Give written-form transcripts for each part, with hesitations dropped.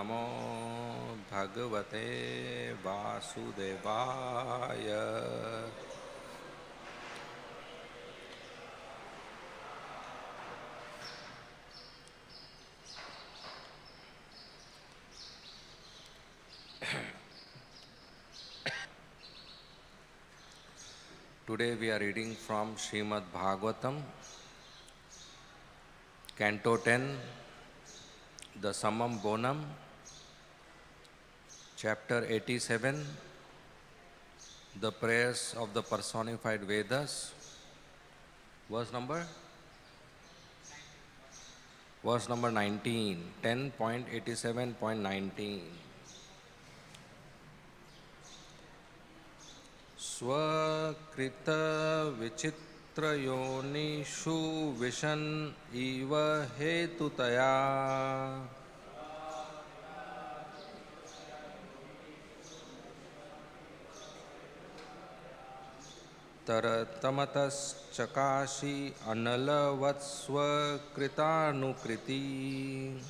नमो भगवते वासुदेवाय। Today we are reading from Srimad Bhagavatam, Canto 10, the Summum Bonum, Chapter 87, the Prayers of the Personified Vedas, verse number 19, 10.87.19. Swakrita vichitra yonishu vishan iva hetutaya tartamatas chakashi analavat swakritanukriti.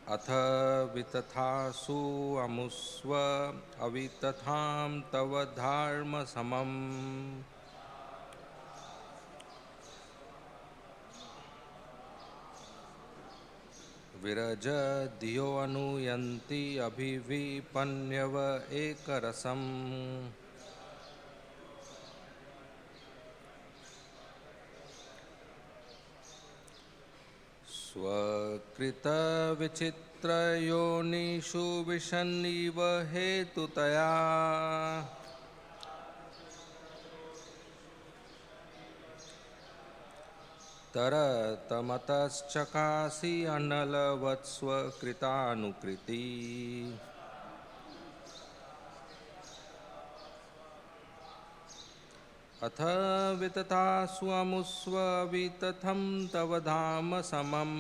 अथ वितथासु अमुस्व अवितथाम तव धर्म समम विरज धियो अनुयन्ति अभिविपन्यव एकरसम स्वकृत विचित्र योनिषु विषन्निव हेतुतया तरतमतश्चकासि अनलवत्स्वकृतानुकृति. अथ वितथासु अमुस्व वितथं तव धाम समम्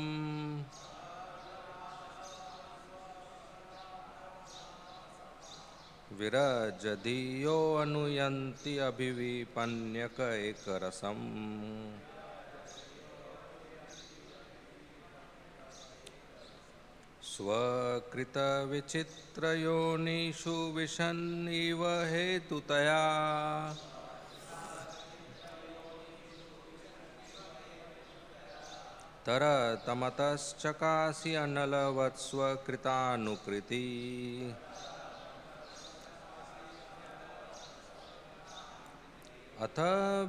विरजधियो अनुयन्ति अभिविपन्यक एकरसम्. स्वकृत विचित्र योनिषु विषन्निव हेतुतया तरतमतश्चकासि अनलवत्स्वकृतानुकृति. अथ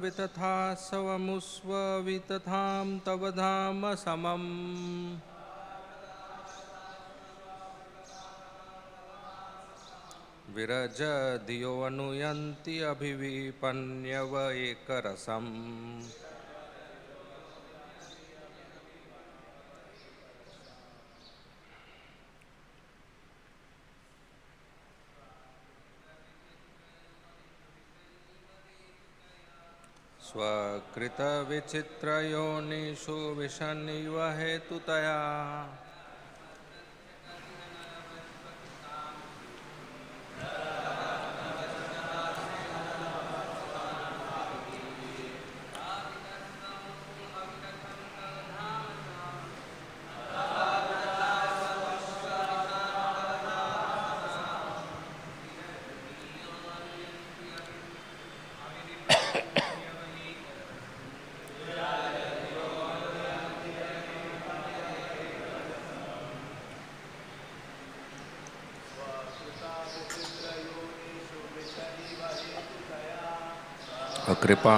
वितथासवमुस्व वितथां तव धाम समम् विरज धियो अनुयन्ति अभिविपन्यव एकरसम्. स्वकृत विचित्र योनिषु विषन्निव हेतुतया कृपा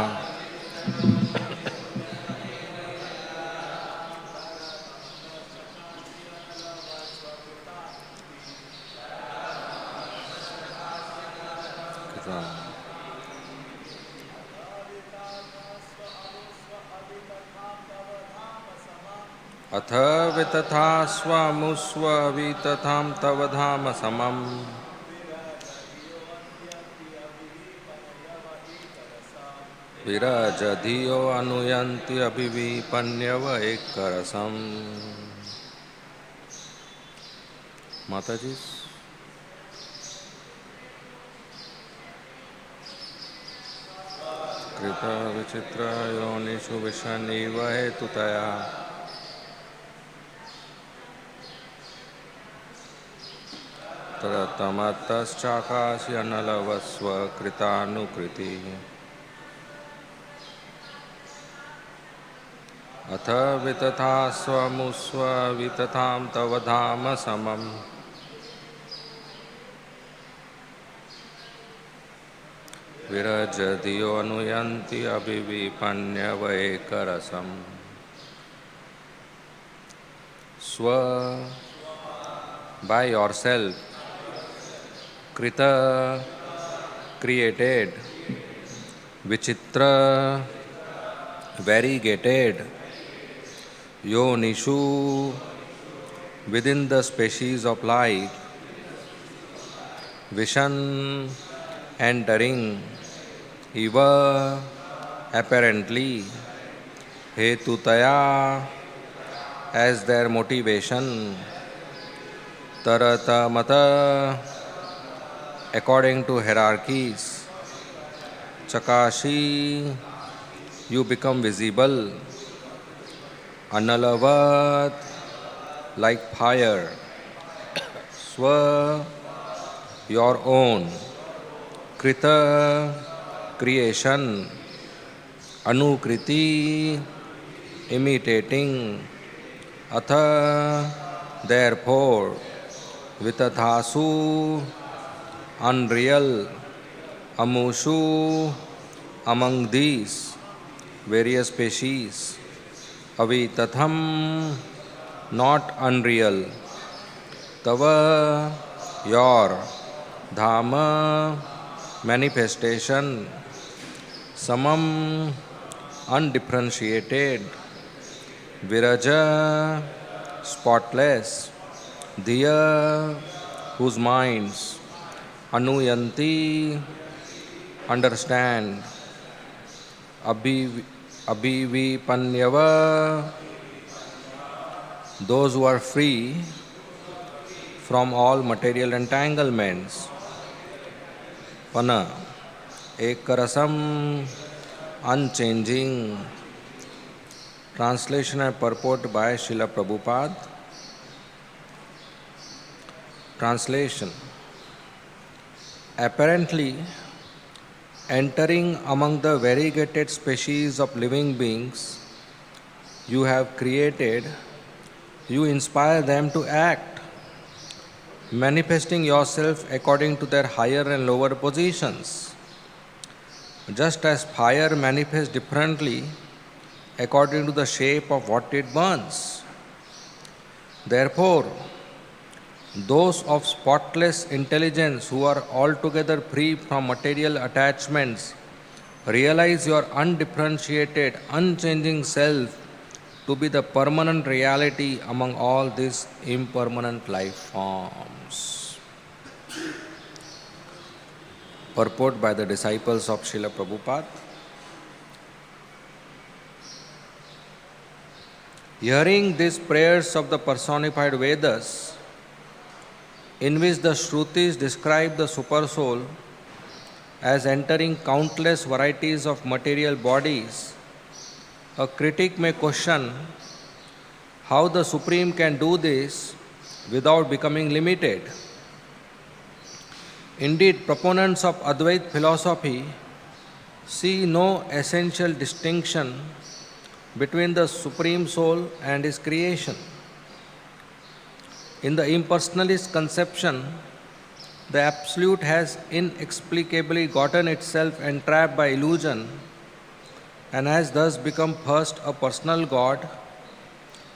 अथ वितथास्वमुस्व वितथां तव धाम समम् विरज धियो अनुयन्ति अभिविपन्यव एकरसम्. माता जी कृता विचित्र योनिषु विषनिव हेतुतया तदतमतश्चाकाश्य नलवस्व कृतानुकृति अथ वितथा स्वमुस्व वितथां तव धाम समम् विरजधियो अनुयन्ति अभिविपन्यवैकरसम् स्व by yourself krita created vichitra variegated yonishu within the species of life vishan entering eva apparently hetutaya as their motivation tarata mata according to hierarchies chakashi you become visible analavat like fire swa your own krita creation anukriti imitating atha therefore vitathasu unreal amushu among these various species avitatham not unreal tava your dhama manifestation samam undifferentiated viraja spotless dhiya whose minds anuyanti understand abhivipanyava those who are free from all material entanglements pana ekarasam unchanging translation and purport by Srila Prabhupada. Translation. Apparently, entering among the variegated species of living beings you have created, you inspire them to act, manifesting yourself according to their higher and lower positions. Just as fire manifests differently according to the shape of what it burns. Therefore, those of spotless intelligence who are altogether free from material attachments realize your undifferentiated, unchanging self to be the permanent reality among all these impermanent life forms. Purport by the disciples of Srila Prabhupada. Hearing these prayers of the personified Vedas, in which the Shrutis describe the Supersoul as entering countless varieties of material bodies, a critic may question how the Supreme can do this without becoming limited. Indeed, proponents of Advaita philosophy see no essential distinction between the Supreme Soul and His creation. In the impersonalist conception, the Absolute has inexplicably gotten itself entrapped by illusion and has thus become first a personal God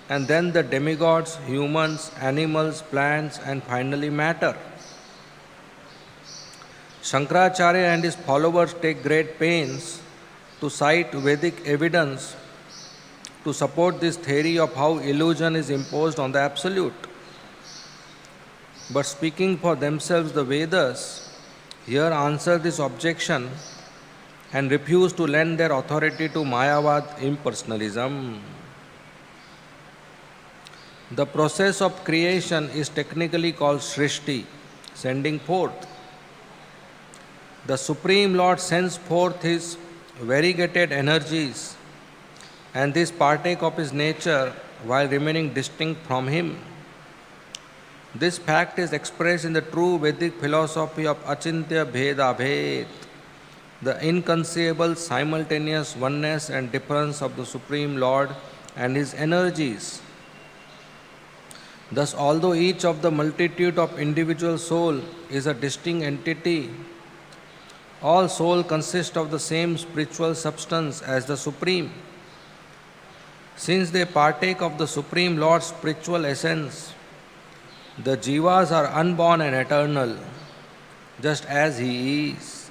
and then the demigods, humans, animals, plants, and finally matter. Shankaracharya and his followers take great pains to cite Vedic evidence to support this theory of how illusion is imposed on the Absolute. But speaking for themselves, the Vedas here answer this objection and refuse to lend their authority to Mayavad impersonalism. The process of creation is technically called Srishti, sending forth. The Supreme Lord sends forth His variegated energies, and these partake of his nature while remaining distinct from him. This fact is expressed in the true Vedic philosophy of Achintya Bheda Bhed, the inconceivable simultaneous oneness and difference of the Supreme Lord and his energies. Thus, although each of the multitude of individual soul is a distinct entity, all soul consist of the same spiritual substance as the Supreme. Since they partake of the Supreme Lord's spiritual essence, the jivas are unborn and eternal, just as he is.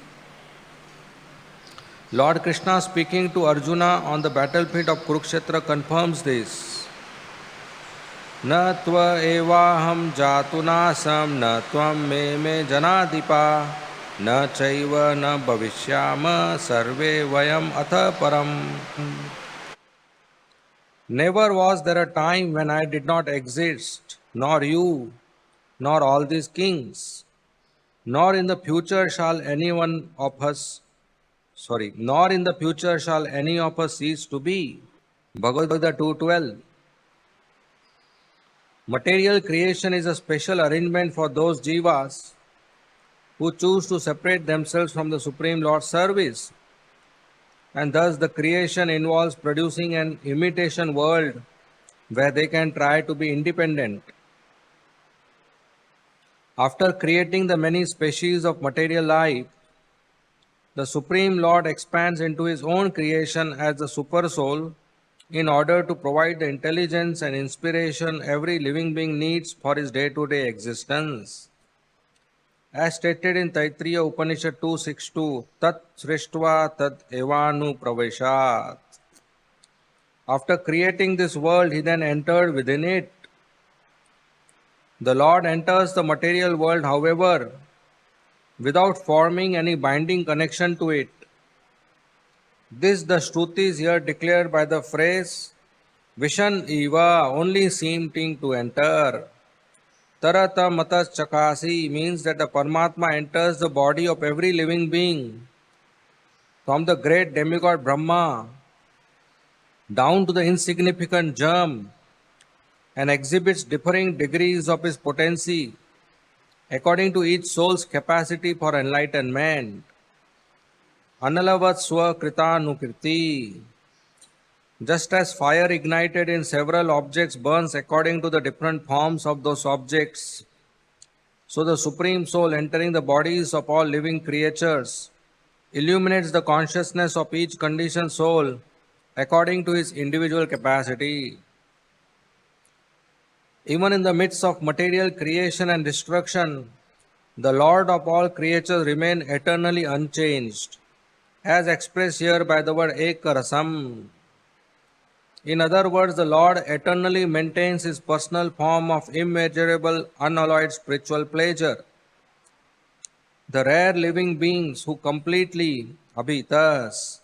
Lord Krishna, speaking to Arjuna on the battlefield of Kurukshetra, confirms this. Na tva evaham jatunasam na tvam me janadipa na chaiva na bhavishyama sarve vayam atha param. Never was there a time when I did not exist, nor you, nor all these kings, nor in the future shall any of us cease to be. Bhagavad-gita 2:12. Material creation is a special arrangement for those jivas who choose to separate themselves from the Supreme Lord's service. And thus the creation involves producing an imitation world where they can try to be independent. After creating the many species of material life, the Supreme Lord expands into his own creation as the Super Soul in order to provide the intelligence and inspiration every living being needs for his day-to-day existence. As stated in Taittiriya Upanishad 2.6.2, Tat Srishtva Tat Evanu Praveshat. After creating this world, he then entered within it. The Lord enters the material world, however, without forming any binding connection to it. This the Shrutis here declared by the phrase Vishan Eva, only seeming to enter. Tarata Matas Chakasi means that the Paramatma enters the body of every living being, from the great demigod Brahma down to the insignificant germ, and exhibits differing degrees of his potency according to each soul's capacity for enlightenment. Analavat Swa Kritanukirti. Just as fire ignited in several objects burns according to the different forms of those objects, so the Supreme Soul entering the bodies of all living creatures illuminates the consciousness of each conditioned soul according to his individual capacity. Even in the midst of material creation and destruction, the Lord of all creatures remains eternally unchanged, as expressed here by the word Ekarasam. In other words, the Lord eternally maintains his personal form of immeasurable, unalloyed spiritual pleasure. The rare living beings who completely, abhitas,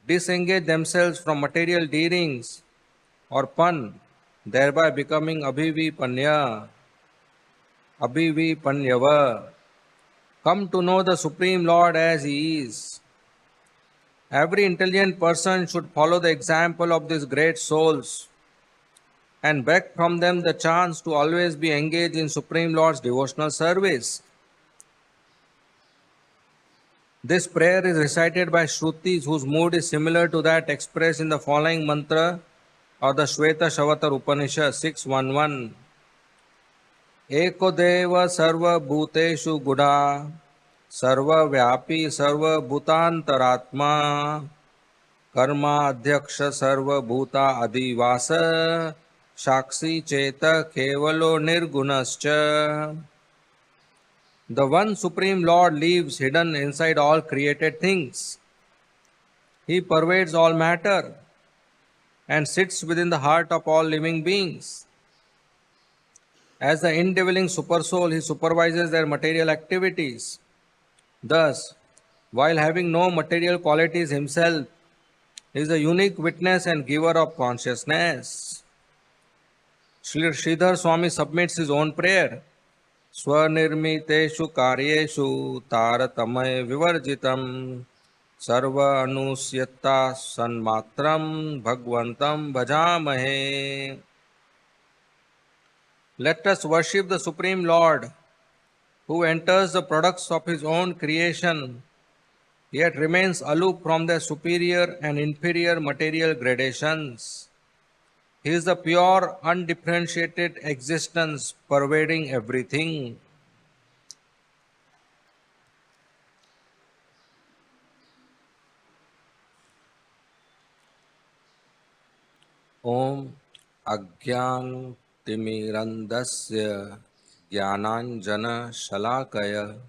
disengage themselves from material dealings or pan, thereby becoming abhivipanyava, come to know the Supreme Lord as he is. Every intelligent person should follow the example of these great souls and beg from them the chance to always be engaged in Supreme Lord's devotional service. This prayer is recited by Shrutis whose mood is similar to that expressed in the following mantra of the Shweta Shavatar Upanishad 6.1.1. Eko Deva Sarva Bhuteshu Guda Sarva Vyapi Sarva Bhutantaratma Karma Adhyaksha Sarva Bhuta Adivasa Shakshi Cheta Kevalo Nirgunascha. The one Supreme Lord lives hidden inside all created things. He pervades all matter and sits within the heart of all living beings. As the indwelling Supersoul, he supervises their material activities. Thus, while having no material qualities himself, he is a unique witness and giver of consciousness. Sridhar Swami submits his own prayer. Swanirmiteshu karyeshu taratamay vivarjitam serve अनुस्यता सन्मात्रम भगवंतं भजामहे. Let us worship the Supreme Lord, who enters the products of his own creation, yet remains aloof from their superior and inferior material gradations. He is the pure, undifferentiated existence pervading everything. Om Agyan-timirandasya Jnananjana Shalakaya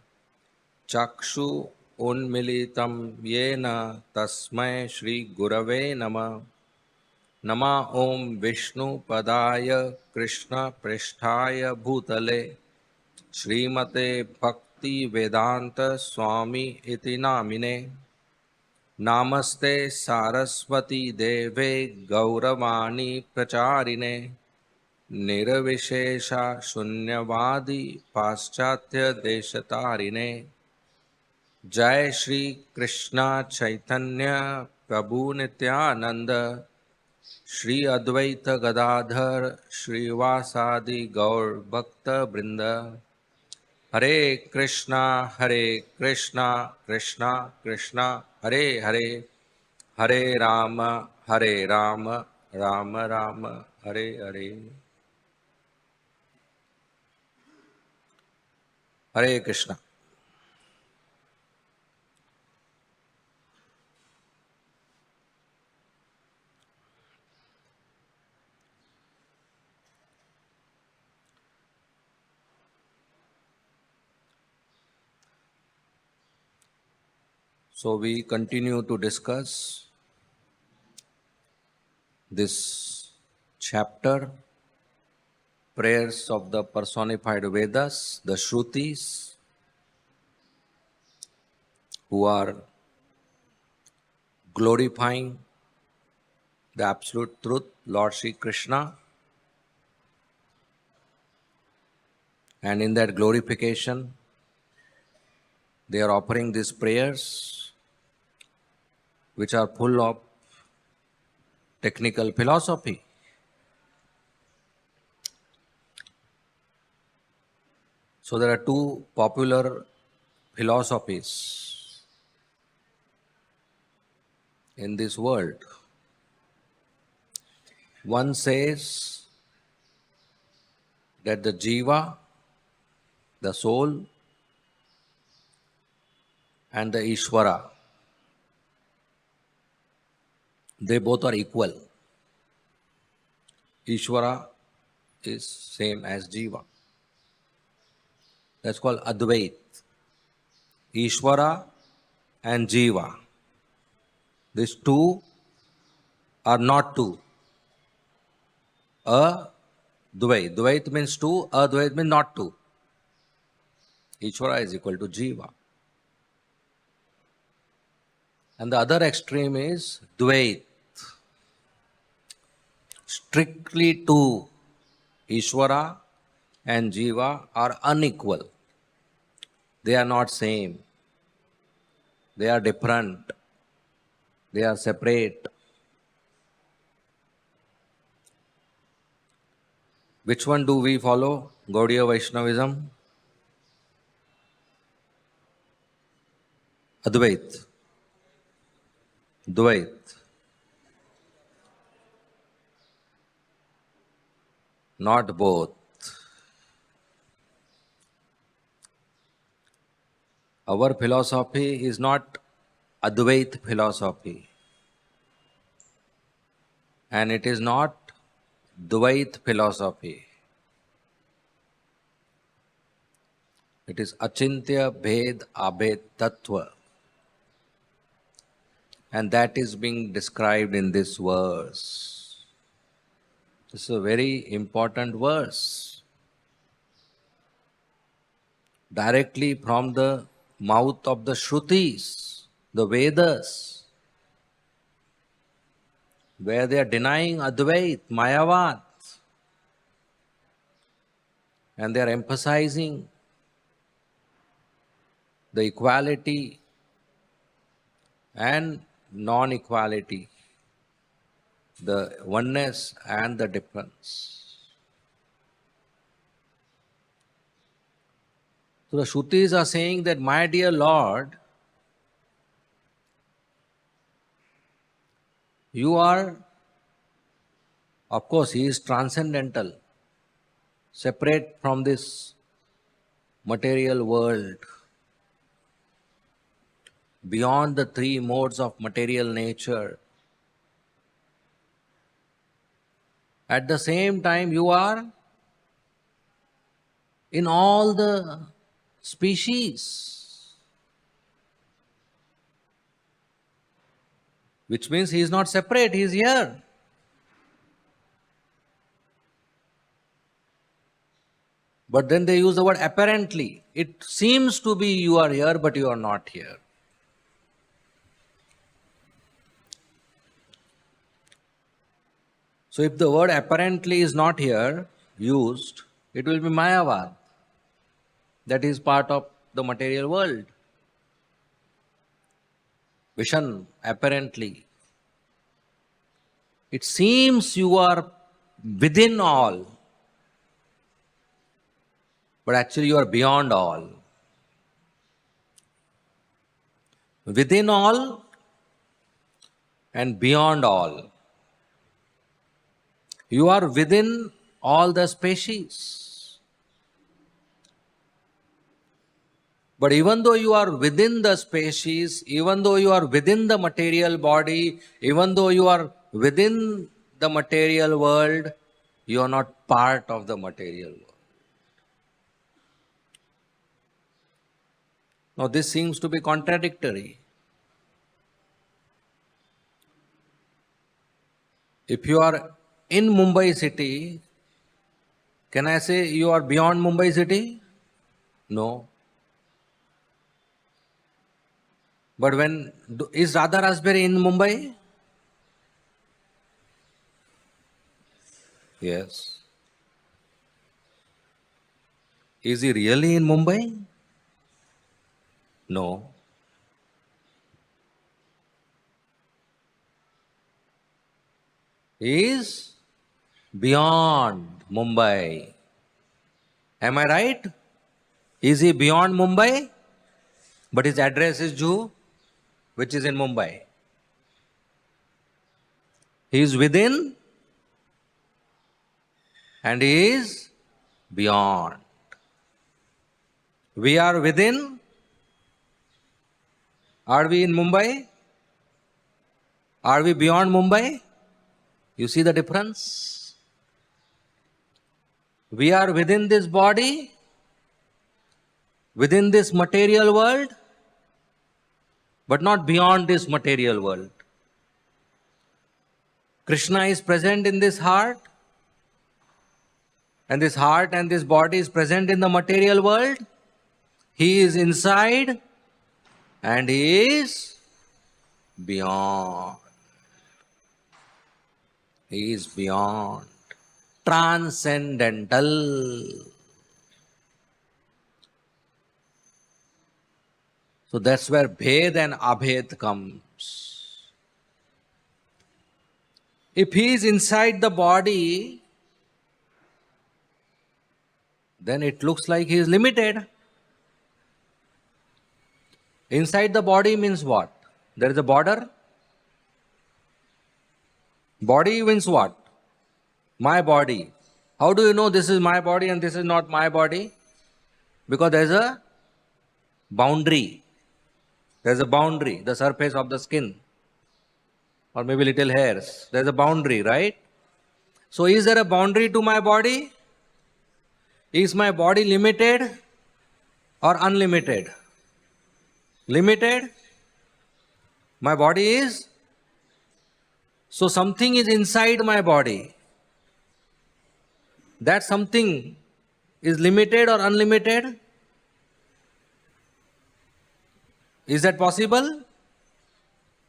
Chakshu Unmilitam Yena Tasmai Shri Gurave Nama. Nama Om Vishnu Padaya Krishna Pristhaya Bhutale Srimate Bhakti Vedanta Swami Iti Namine. Namaste Saraswati Deve Gauravani Pracharine Nirvishesha Shunyavadi Paschatya Deshatarine. Jai Shri Krishna Chaitanya Prabhu Nityananda Shri Advaita Gadadhar Shri Vasadi Gaur Bhakta Brinda. Hare Krishna Krishna Krishna Hare Hare, Hare Rama Rama Rama Hare Hare. Hare Krishna. So we continue to discuss this chapter, prayers of the personified Vedas, the Shrutis, who are glorifying the absolute truth, Lord Sri Krishna. And in that glorification, they are offering these prayers which are full of technical philosophy. So there are two popular philosophies in this world. One says that the jiva, the soul, and the Ishvara, they both are equal. Ishvara is same as jiva. That's called Advait. Ishvara and jiva. These two are not two. Advait. Dvait means two, Advait means not two. Ishvara is equal to jiva. And the other extreme is Dvait. Strictly two. Ishvara and jiva are unequal. They are not same. They are different. They are separate. Which one do we follow? Gaudiya Vaishnavism? Advait. Dvait. Not both. Our philosophy is not Advait philosophy. And it is not Dvait philosophy. It is Achintya Bhed Abhed Tattva. And that is being described in this verse. This is a very important verse. Directly from the mouth of the Shrutis, the Vedas, where they are denying Advait, Mayavad, and they are emphasizing the equality and non-equality, the oneness and the difference. So the Shrutis are saying that, my dear Lord, you are, of course, he is transcendental, separate from this material world, beyond the three modes of material nature. At the same time, you are in all the species, which means he is not separate, he is here. But then they use the word apparently. It seems to be you are here, but you are not here. So if the word apparently is not here used, it will be Mayavad. That is part of the material world. Vision, apparently. It seems you are within all, but actually you are beyond all. Within all and beyond all. You are within all the species. But even though you are within the species, even though you are within the material body, even though you are within the material world, you are not part of the material world. Now this seems to be contradictory. If you are in Mumbai city, can I say you are beyond Mumbai city? No. But is Radha Raspberry in Mumbai? Yes. Is he really in Mumbai? No. He is beyond Mumbai. Am I right? Is he beyond Mumbai? But his address is Juhu, which is in Mumbai. He is within and he is beyond. We are within. Are we in Mumbai? Are we beyond Mumbai? You see the difference? We are within this body, within this material world, but not beyond this material world. Krishna is present in this heart, and this heart and this body is present in the material world. He is inside and he is beyond. He is beyond. Transcendental. So that's where Bhed and Abhed comes. If he is inside the body, then it looks like he is limited. Inside the body means what? There is a border. Body means what? My body. How do you know this is my body and this is not my body? Because there is a boundary. There is a boundary, the surface of the skin, or maybe little hairs. There is a boundary, right? So is there a boundary to my body? Is my body limited or unlimited? Limited. My body is. So something is inside my body. That something is limited or unlimited? Is that possible?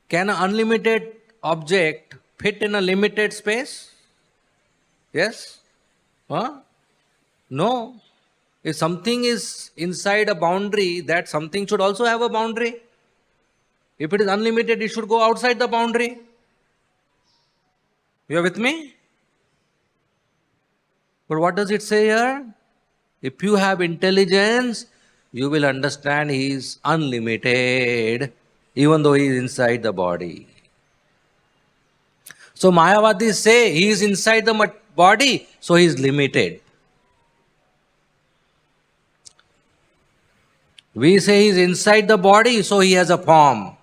Can an unlimited object fit in a limited space? Yes? Huh? No. If something is inside a boundary, that something should also have a boundary. If it is unlimited, it should go outside the boundary. You are with me? But what does it say here? If you have intelligence, you will understand he is unlimited, even though he is inside the body. So Mayavadis say he is inside the body, so he is limited. We say he is inside the body, so he has a form.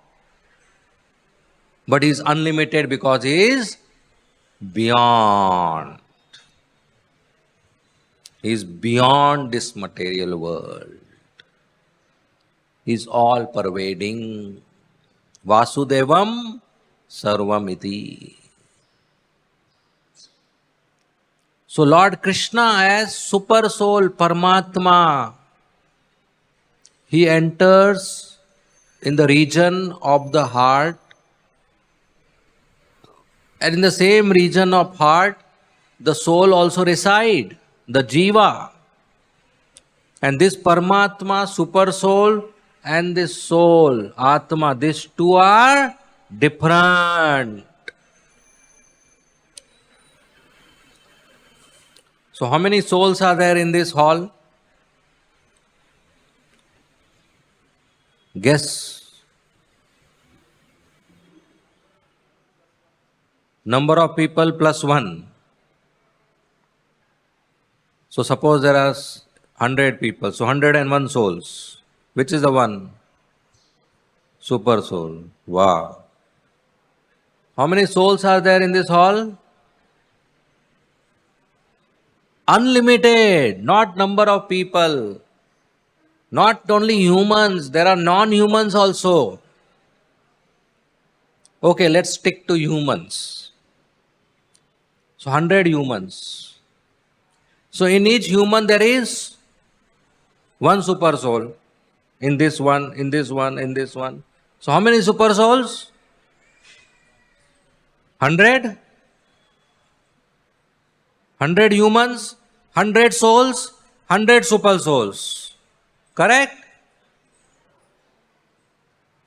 But he is unlimited because he is beyond. He is beyond this material world. He is all pervading. Vasudevam sarvamiti. So Lord Krishna as super soul, Paramatma, he enters in the region of the heart, and in the same region of heart, the soul also resides, the Jiva. And this Paramatma, super soul, and this soul, Atma, these two are different. So how many souls are there in this hall? Guess. Number of people plus one. So suppose there are 100 people. So 101 souls. Which is the one? Super soul. Wow. How many souls are there in this hall? Unlimited. Not number of people. Not only humans. There are non-humans also. Okay, let's stick to humans. So 100 humans. So in each human there is one super soul. In this one, in this one, in this one. So how many super souls? 100? 100 humans, 100 souls, 100 super souls. Correct?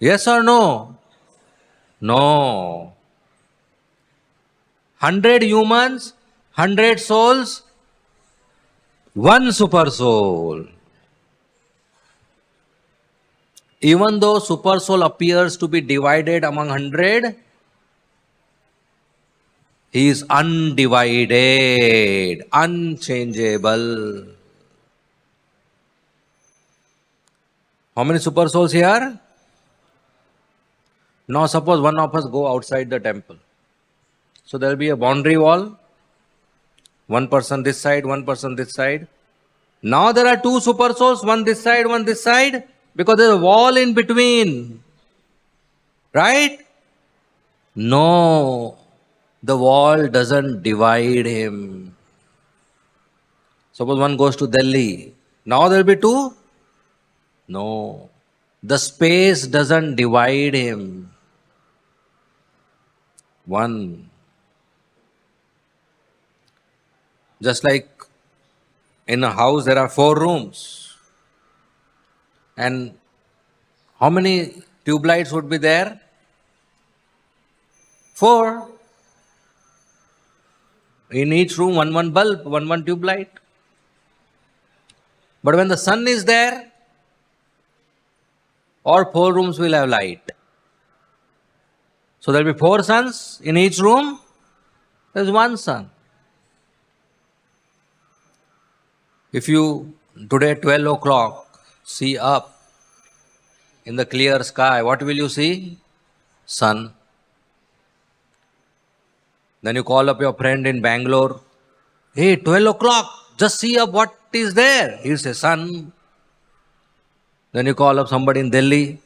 Yes or no? No. 100 humans, 100 souls, one super soul. Even though super soul appears to be divided among 100, he is undivided, unchangeable. How many super souls here? Now suppose one of us go outside the temple. So there will be a boundary wall. One person this side, one person this side. Now there are two super souls, one this side, one this side, because there is a wall in between. Right? No. The wall doesn't divide him. Suppose one goes to Delhi. Now there will be two? No. The space doesn't divide him. One. Just like in a house there are 4 rooms. And how many tube lights would be there? 4. In each room, one bulb, one tube light. But when the sun is there, all 4 rooms will have light. So there will be 4 suns in each room. There is one sun. If you today 12 o'clock see up in the clear sky, what will you see? Sun. Then you call up your friend in Bangalore. Hey, 12 o'clock, just see up what is there. He'll say sun. Then you call up somebody in Delhi.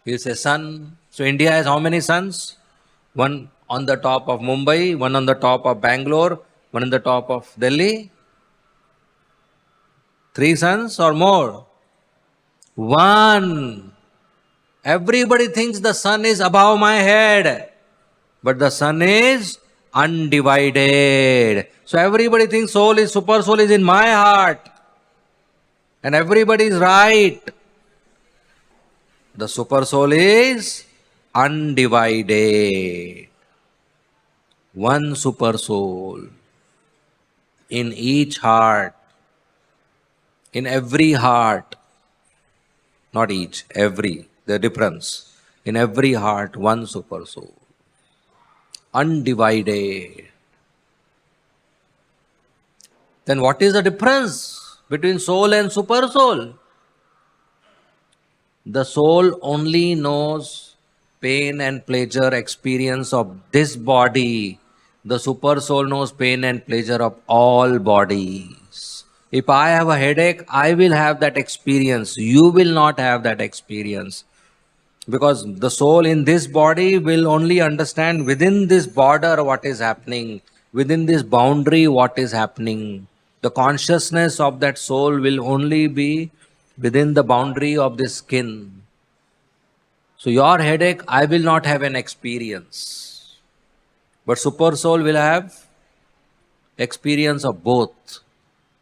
He'll say sun. So India has how many suns? One on the top of Mumbai, one on the top of Bangalore, one on the top of Delhi. 3 suns or more? 1. Everybody thinks the sun is above my head. But the sun is undivided. So everybody thinks super soul is in my heart. And everybody is right. The super soul is undivided. One super soul in each heart, in every heart, not each, every, the difference. In every heart, one super soul. Undivided. Then what is the difference between soul and super soul? The soul only knows pain and pleasure experience of this body. The super soul knows pain and pleasure of all bodies. If I have a headache, I will have that experience. You will not have that experience. Because the soul in this body will only understand within this border what is happening, within this boundary what is happening. The consciousness of that soul will only be within the boundary of this skin. So your headache, I will not have an experience. But super soul will have experience of both.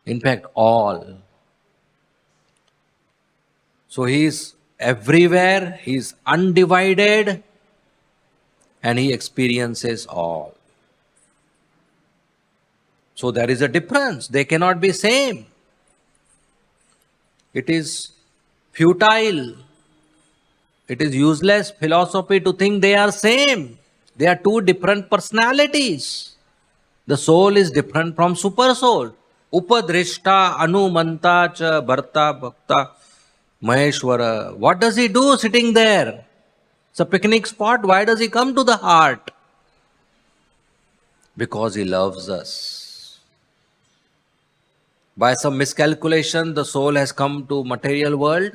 In fact, all. So he is everywhere, he is undivided, and he experiences all. So there is a difference. They cannot be same. It is futile. It is useless philosophy to think they are same. They are two different personalities. The soul is different from super soul. Upadrishta, Anumanta, cha, Bharta, Bhakta, Maheshwara. What does he do sitting there? It's a picnic spot. Why does he come to the heart? Because he loves us. By some miscalculation, the soul has come to material world.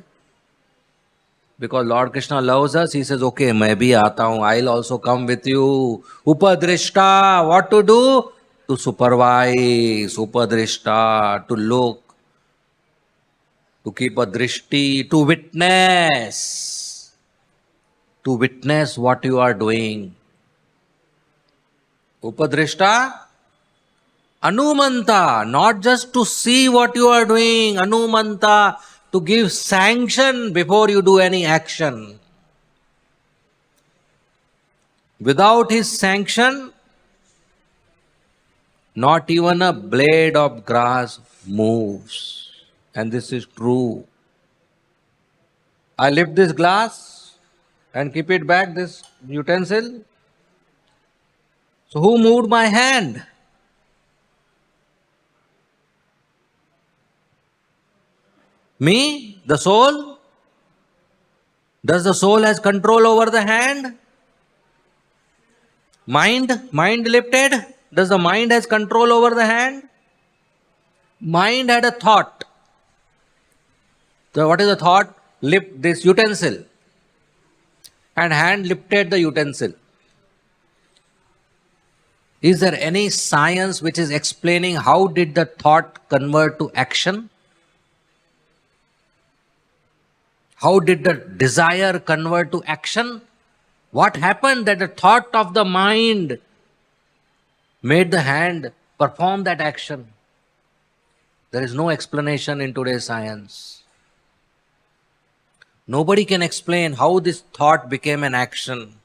Because Lord Krishna loves us, he says, okay, मैं भी आता हूँ, I'll also come with you. Upadrishta, what to do? To supervise, Upadrishta, to look, to keep a drishti, to witness what you are doing. Upadrishta, Anumanta, not just to see what you are doing, Anumanta, to give sanction before you do any action. Without his sanction, not even a blade of grass moves. And this is true. I lift this glass and keep it back, this utensil. So who moved my hand? Me? The soul? Does the soul has control over the hand? Mind? Mind lifted? Does the mind has control over the hand? Mind had a thought. So what is the thought? Lift this utensil. And hand lifted the utensil. Is there any science which is explaining how did the thought convert to action? How did the desire convert to action? What happened that the thought of the mind made the hand perform that action? There is no explanation in today's science. Nobody can explain how this thought became an action.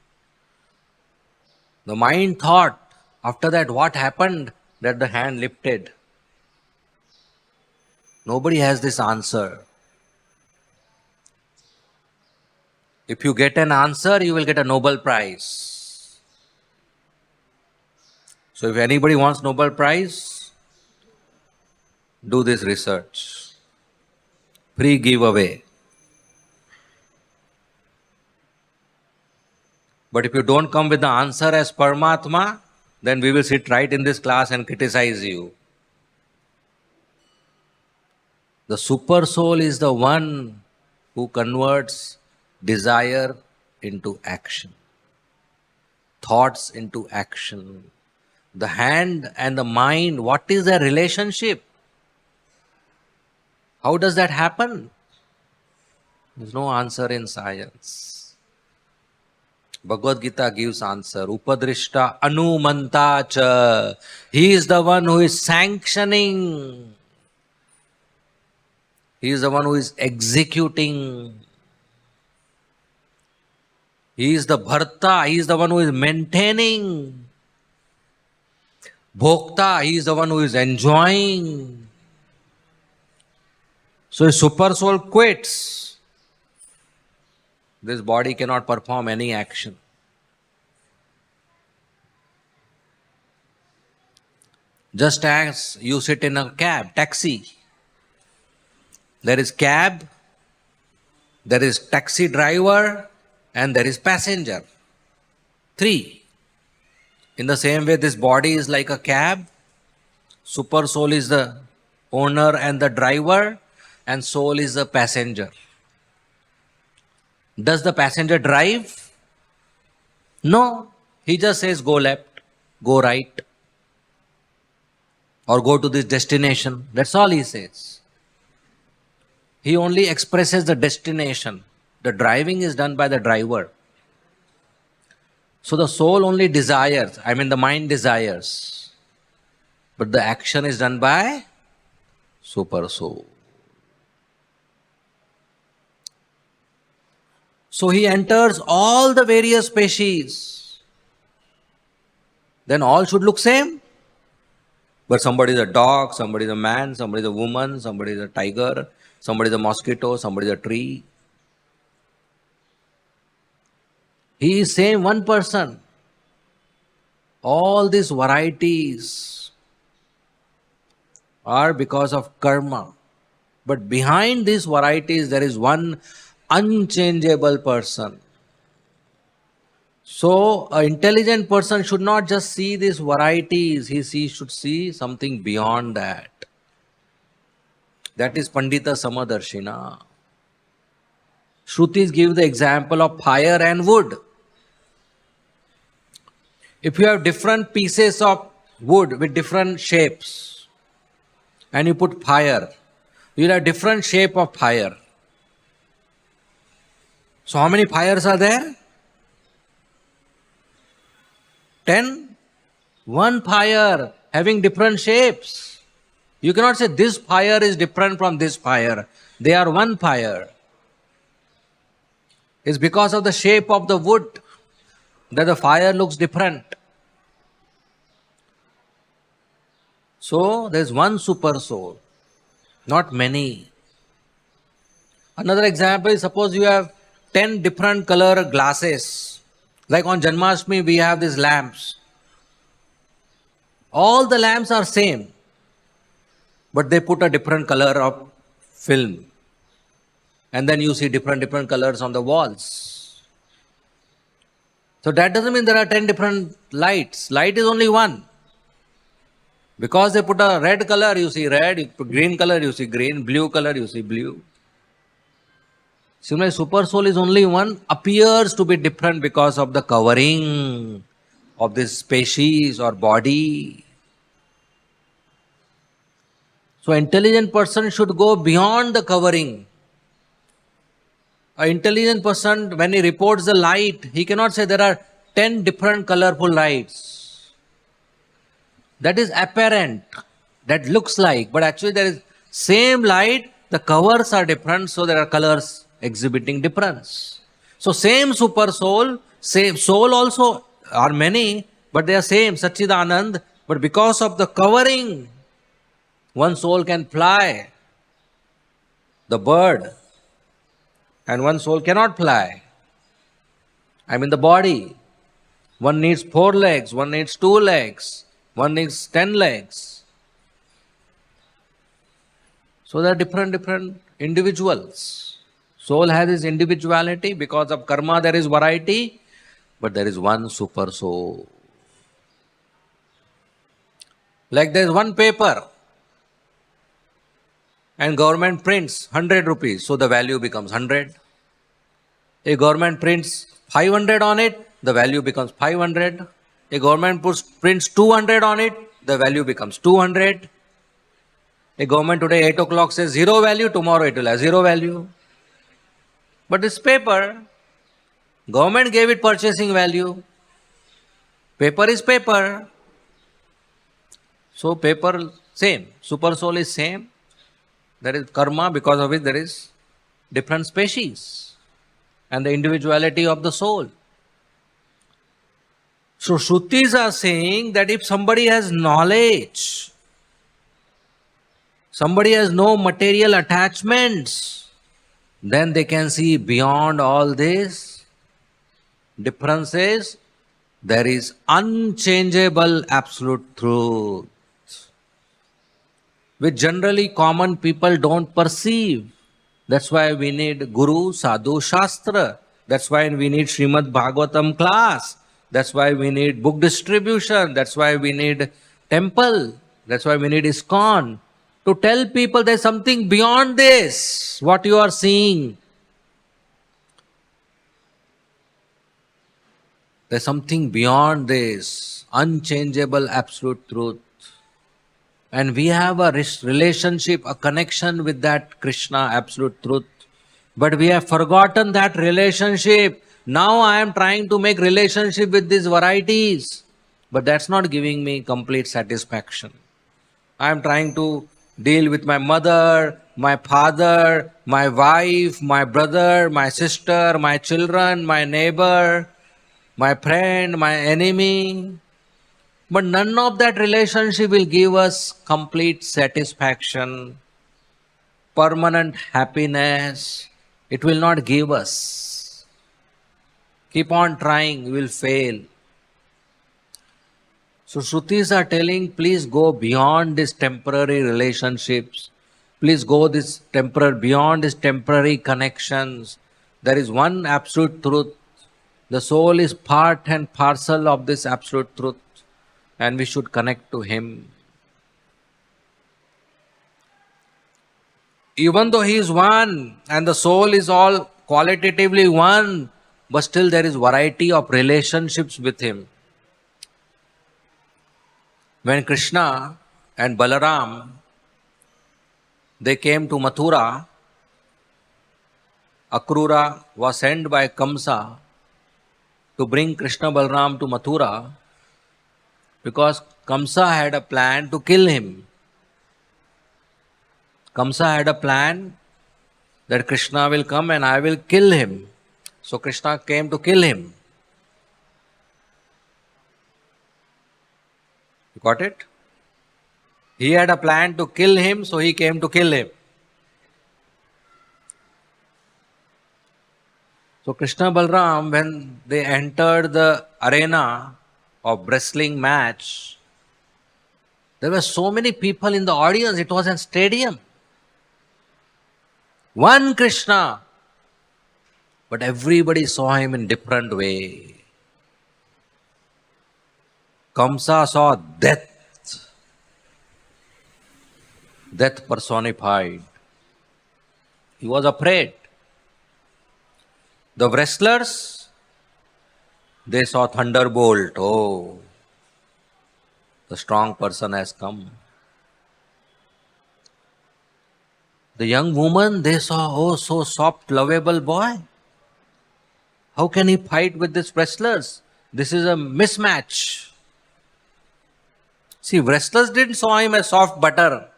The mind thought, after that what happened that the hand lifted? Nobody has this answer. If you get an answer, you will get a Nobel Prize. So if anybody wants Nobel Prize, do this research. Free giveaway. But if you don't come with the answer as Paramatma, then we will sit right in this class and criticize you. The super soul is the one who converts desire into action, thoughts into action. The hand and the mind, what is their relationship? How does that happen? There's no answer in science. Bhagavad-gita gives answer. Upadrishta Anumanta cha. He is the one who is sanctioning. He is the one who is executing. He is the Bharta, he is the one who is maintaining. Bhokta, he is the one who is enjoying. So if super soul quits, this body cannot perform any action. Just as you sit in a cab, taxi. There is cab, there is taxi driver, and there is passenger. 3. In the same way, this body is like a cab. Super soul is the owner and the driver, and soul is the passenger. Does the passenger drive? No. He just says go left, go right, or go to this destination. That's all he says. He only expresses the destination. The driving is done by the driver. So the soul only desires, the mind desires. But the action is done by super soul. So he enters all the various species. Then all should look same. But somebody is a dog, somebody is a man, somebody is a woman, somebody is a tiger, somebody is a mosquito, somebody is a tree. He is same one person. All these varieties are because of karma. But behind these varieties there is one unchangeable person. So an intelligent person should not just see these varieties, he should see something beyond that. That is Pandita Samadarshina. Shrutis give the example of fire and wood. If you have different pieces of wood with different shapes and you put fire, you will have different shape of fire. So how many fires are there? 10? One fire having different shapes. You cannot say this fire is different from this fire. They are one fire. It's because of the shape of the wood that the fire looks different. So there is one super soul, not many. Another example is, suppose you have 10 different color glasses. Like on Janmashtami we have these lamps. All the lamps are same, but they put a different color of film. And then you see different colors on the walls. So that doesn't mean there are 10 different lights. Light is only one. Because they put a red color, you see red, you put green color, you see green, blue color, you see blue. Similarly, super soul is only one, appears to be different because of the covering of this species or body. So intelligent person should go beyond the covering. An intelligent person, when he reports the light, he cannot say there are 10 different colorful lights. That is apparent. That looks like, but actually there is same light, the covers are different, so there are colors exhibiting difference. So same super soul, same soul also are many, but they are same, Satchidanand, but because of the covering, one soul can fly, the bird, and one soul cannot fly. The body. One needs 4 legs, one needs 2 legs, one needs 10 legs. So there are different individuals. Soul has its individuality. Because of karma there is variety, but there is one super soul. Like there is one paper and government prints 100 rupees, so the value becomes 100. A government prints 500 on it, the value becomes 500. A government prints 200 on it, the value becomes 200. A government today 8 o'clock says 0 value, tomorrow it will have 0 value. But this paper, government gave it purchasing value. Paper is paper. So paper same, super soul is same. There is karma, because of which there is different species and the individuality of the soul. So Shrutis are saying that if somebody has knowledge, somebody has no material attachments, then they can see beyond all this. Difference is there is unchangeable absolute truth, which generally common people don't perceive. That's why we need Guru, Sadhu, Shastra. That's why we need Srimad Bhagavatam class. That's why we need book distribution. That's why we need temple. That's why we need ISKCON. To tell people there's something beyond this, what you are seeing. There's something beyond this, unchangeable absolute truth. And we have a relationship, a connection with that Krishna absolute truth. But we have forgotten that relationship. Now I am trying to make relationship with these varieties. But that's not giving me complete satisfaction. I am trying to deal with my mother, my father, my wife, my brother, my sister, my children, my neighbor, my friend, my enemy. But none of that relationship will give us complete satisfaction, permanent happiness. It will not give us. Keep on trying, you will fail. So Shrutis are telling, please go beyond these temporary relationships. Please go beyond these temporary connections. There is one absolute truth. The soul is part and parcel of this absolute truth, and we should connect to Him. Even though He is one and the soul is all qualitatively one, but still there is variety of relationships with Him. When Krishna and Balaram, they came to Mathura, Akrura was sent by Kamsa to bring Krishna Balaram to Mathura because Kamsa had a plan to kill him. Kamsa had a plan that Krishna will come and I will kill him. So Krishna came to kill him. You got it? He had a plan to kill him, so he came to kill him. So Krishna Balaram, when they entered the arena of wrestling match, there were so many people in the audience, it was a stadium. One Krishna, but everybody saw him in different way. Kamsa saw death, death personified. He was afraid. The wrestlers, they saw thunderbolt. Oh, the strong person has come. The young woman, they saw, oh, so soft, lovable boy. How can he fight with these wrestlers? This is a mismatch. See, wrestlers didn't saw him as soft butter.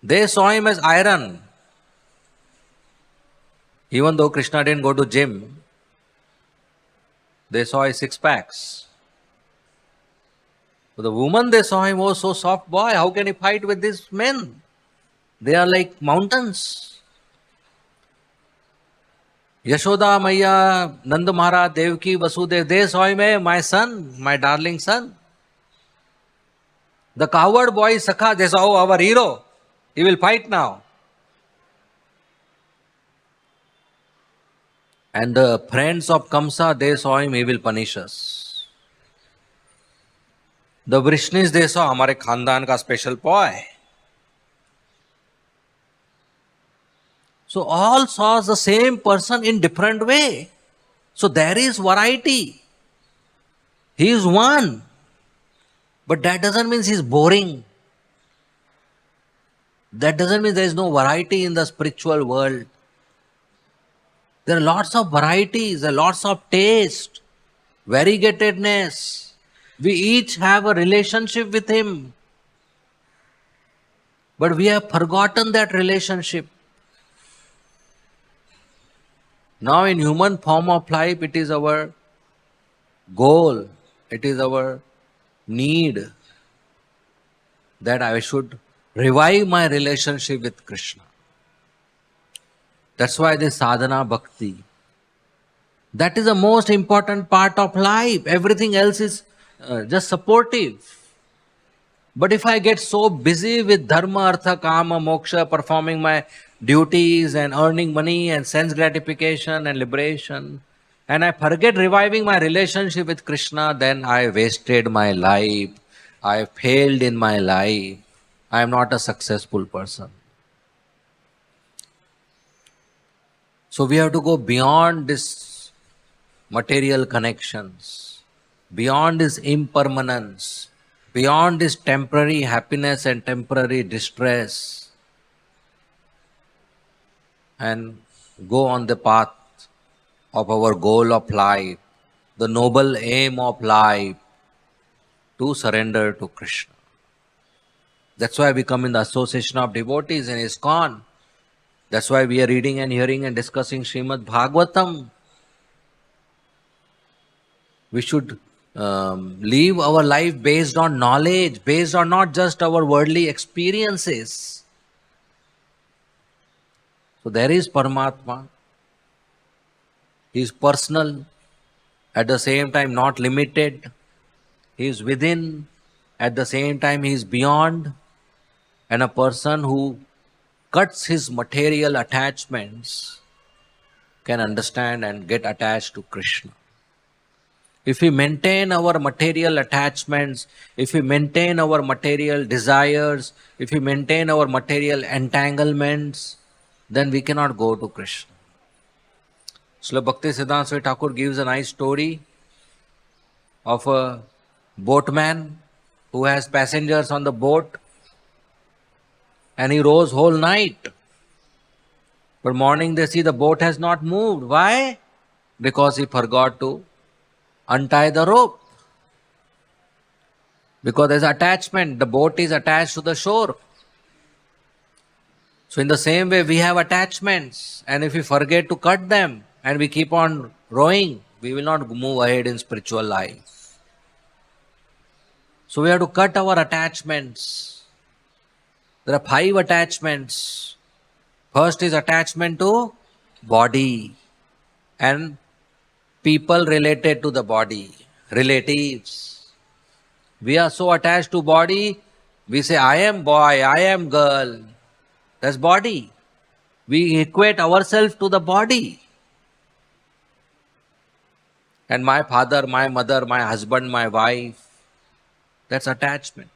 They saw him as iron. Even though Krishna didn't go to gym, they saw his six packs. But the woman, they saw him, oh, so soft boy, how can he fight with these men? They are like mountains. Yashoda, Maya, Nanda Maharaj, Devaki, Vasudev, they saw him, my son, my darling son. The coward boy, Sakha, they saw, oh, our hero, he will fight now. And the friends of Kamsa, they saw him, he will punish us. The Vrishnis, they saw, hamare khandan ka special boy. So all saw the same person in different way. So there is variety. He is one. But that doesn't mean he is boring. That doesn't mean there is no variety in the spiritual world. There are lots of varieties, there are lots of taste, variegatedness. We each have a relationship with Him. But we have forgotten that relationship. Now in human form of life, it is our goal It is our need that I should revive my relationship with Krishna. That's why this sadhana bhakti, that is the most important part of life. Everything else is just supportive. But if I get so busy with dharma, artha, kama, moksha, performing my duties and earning money and sense gratification and liberation, and I forget reviving my relationship with Krishna, then I wasted my life. I failed in my life. I am not a successful person. So we have to go beyond this material connections, beyond this impermanence, beyond this temporary happiness and temporary distress, and go on the path of our goal of life, the noble aim of life, to surrender to Krishna. That's why we come in the association of devotees in ISKCON. That's why we are reading and hearing and discussing Srimad Bhagavatam. We should live our life based on knowledge, based on not just our worldly experiences. So there is Paramatma. He is personal, at the same time not limited. He is within, at the same time he is beyond. And a person who cuts his material attachments can understand and get attached to Krishna. If we maintain our material attachments, if we maintain our material desires, if we maintain our material entanglements, then we cannot go to Krishna. Srila Bhakti Siddhanta Swami Thakur gives a nice story of a boatman who has passengers on the boat, and he rows whole night. But morning they see the boat has not moved. Why? Because he forgot to untie the rope. Because there's attachment. The boat is attached to the shore. So in the same way we have attachments, and if we forget to cut them and we keep on rowing, we will not move ahead in spiritual life. So we have to cut our attachments. There are 5 attachments. First is attachment to body and people related to the body, relatives. We are so attached to body, we say, I am boy, I am girl. That's body. We equate ourselves to the body. And my father, my mother, my husband, my wife, that's attachment.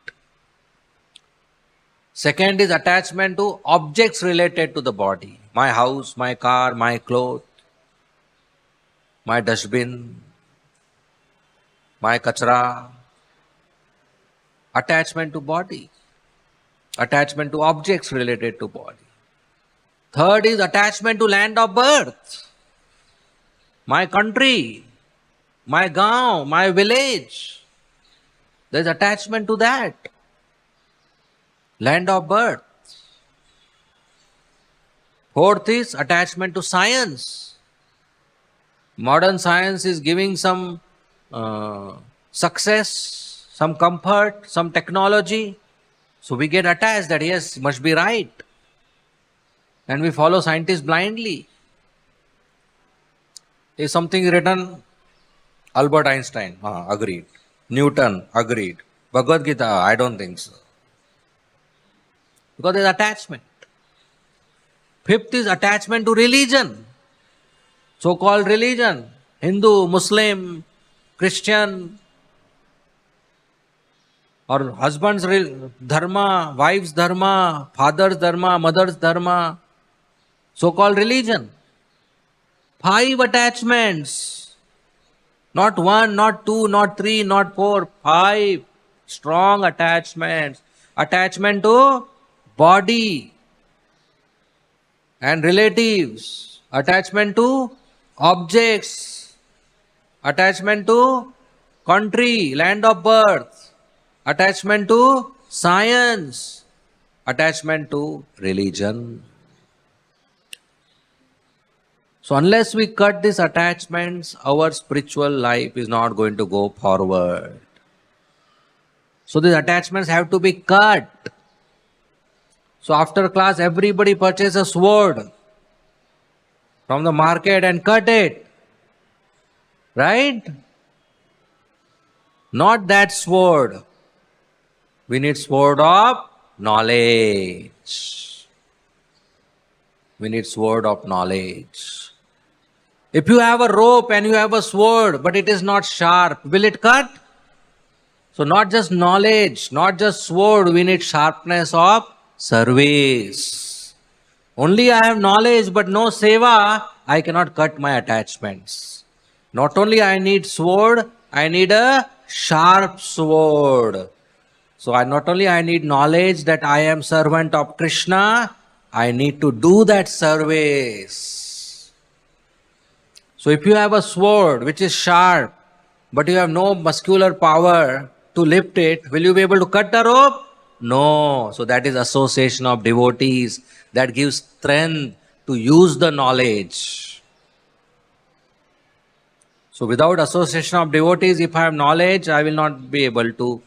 Second is attachment to objects related to the body. My house, my car, my clothes, my dustbin, my kachra. Attachment to body. Attachment to objects related to body. Third is attachment to land of birth. My country, my gaon, my village. There is attachment to that. Land of birth. Fourth is attachment to science. Modern science is giving some success, some comfort, some technology. So we get attached that yes, must be right. And we follow scientists blindly. If something is written, Albert Einstein, agreed. Newton, agreed. Bhagavad-gita, I don't think so. Because there is attachment. Fifth is attachment to religion. So-called religion. Hindu, Muslim, Christian, or husband's dharma, wife's dharma, father's dharma, mother's dharma. So-called religion. 5 attachments. Not 1, not 2, not 3, not 4. 5 strong attachments. Attachment to body and relatives. Attachment to objects. Attachment to country, land of birth. Attachment to science. Attachment to religion. So unless we cut these attachments, our spiritual life is not going to go forward. So these attachments have to be cut. So after class, everybody purchase a sword from the market and cut it. Right? Not that sword. We need sword of knowledge. We need sword of knowledge. If you have a rope and you have a sword, but it is not sharp, will it cut? So not just knowledge, not just sword, we need sharpness of service. Only I have knowledge but no seva, I cannot cut my attachments. Not only I need sword, I need a sharp sword. So not only I need knowledge that I am servant of Krishna, I need to do that service. So if you have a sword which is sharp, but you have no muscular power to lift it, will you be able to cut the rope? No. So that is association of devotees that gives strength to use the knowledge. So without association of devotees, if I have knowledge, I will not be able to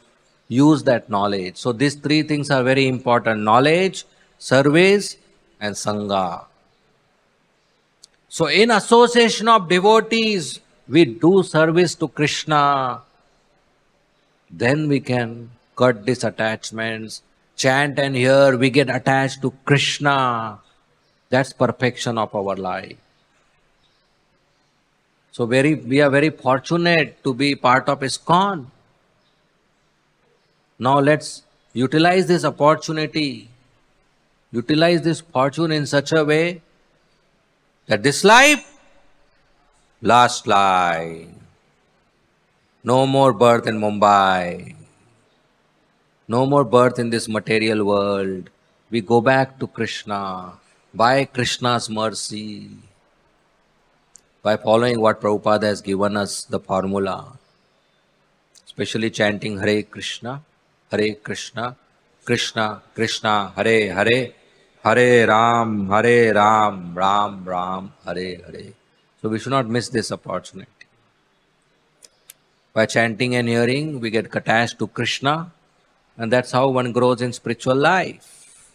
use that knowledge. So these three things are very important: knowledge, service, and sangha. So in association of devotees, we do service to Krishna. Then we can cut these attachments, chant and hear, we get attached to Krishna. That's perfection of our life. So we are very fortunate to be part of ISKCON. Now let's utilize this opportunity, utilize this fortune in such a way that this life, last life, no more birth in Mumbai, no more birth in this material world. We go back to Krishna by Krishna's mercy, by following what Prabhupada has given us, the formula, especially chanting Hare Krishna, Krishna Krishna, Hare Hare, Hare Ram, Ram Ram, Hare Hare. So we should not miss this opportunity. By chanting and hearing, we get attached to Krishna, and that's how one grows in spiritual life.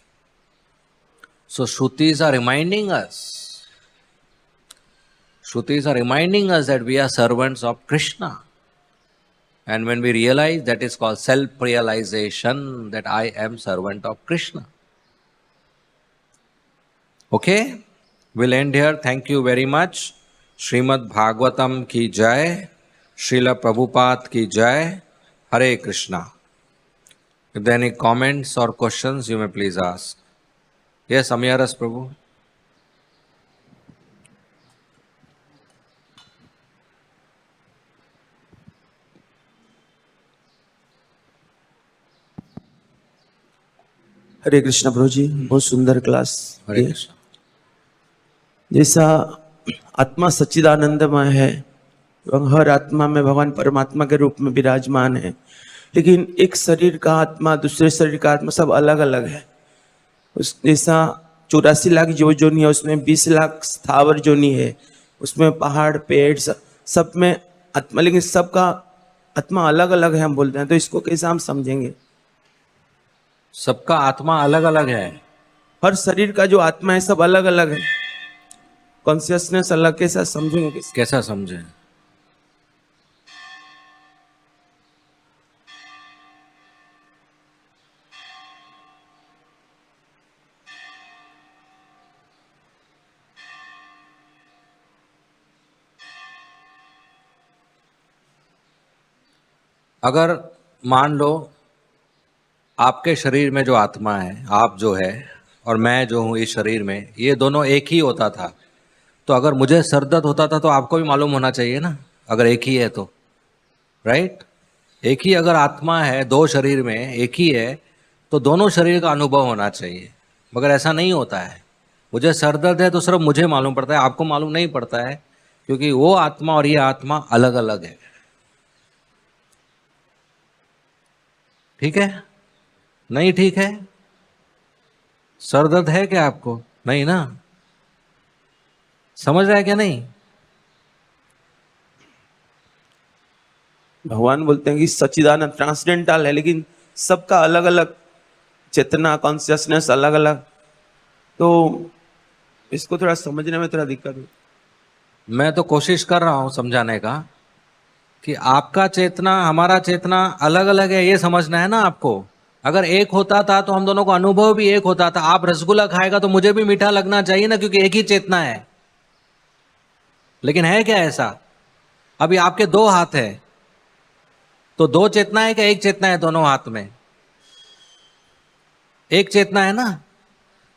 So Shrutis are reminding us. Shrutis are reminding us that we are servants of Krishna. And when we realize, that is called self-realization, that I am servant of Krishna. Okay? We'll end here. Thank you very much. Srimad Bhagavatam ki jai. Srila Prabhupada ki jai. Hare Krishna. If there are any comments or questions, you may please ask. Yes, Amyaras Prabhu. हरे कृष्ण प्रभु जी, बहुत सुंदर class. हरे कृष्ण। जैसा आत्मा सच्चिदानंदमय है एवं हर आत्मा में भगवान परमात्मा के रूप में विराजमान है, लेकिन एक शरीर का आत्मा दूसरे शरीर का आत्मा सब अलग अलग है। उस जैसा 84 लाख जो जोनी है, उसमें 20 लाख स्थावर जोनी है, उसमें पहाड़ पेड़ सब में आत्मा, लेकिन सबका आत्मा अलग अलग है हम बोलते हैं, तो इसको कैसे हम समझेंगे? सबका आत्मा अलग अलग है। हर शरीर का जो आत्मा है सब अलग अलग है, कॉन्शियसनेस अलग, कैसा समझेंगे? कैसा समझें? अगर मान लो आपके शरीर में जो आत्मा है, आप जो है और मैं जो हूँ इस शरीर में, ये दोनों एक ही होता था, तो अगर मुझे सर दर्द होता था तो आपको भी मालूम होना चाहिए ना, अगर एक ही है तो, राइट? एक ही अगर आत्मा है, दो शरीर में एक ही है, तो दोनों शरीर का अनुभव होना चाहिए। मगर ऐसा नहीं होता है। मुझे सर दर्द है तो सिर्फ मुझे मालूम पड़ता है, आपको मालूम नहीं पड़ता है, क्योंकि वो आत्मा और ये आत्मा अलग अलग है। ठीक है? नहीं ठीक है? सर दर्द है क्या आपको? नहीं ना? समझ रहा है क्या नहीं? भगवान बोलते हैं कि सच्चिदानंद ट्रांसडेंटल है, लेकिन सबका अलग अलग चेतना, कॉन्शियसनेस अलग अलग, तो इसको थोड़ा समझने में थोड़ा दिक्कत है। मैं तो कोशिश कर रहा हूं समझाने का कि आपका चेतना हमारा चेतना अलग अलग है, ये समझना है ना आपको। अगर एक होता था तो हम दोनों को अनुभव भी एक होता था। आप रसगुल्ला खाएगा तो मुझे भी मीठा लगना चाहिए ना, क्योंकि एक ही चेतना है। लेकिन है क्या ऐसा? अभी आपके दो हाथ है, तो दो चेतना है क्या एक चेतना है दोनों हाथ में? एक चेतना है ना।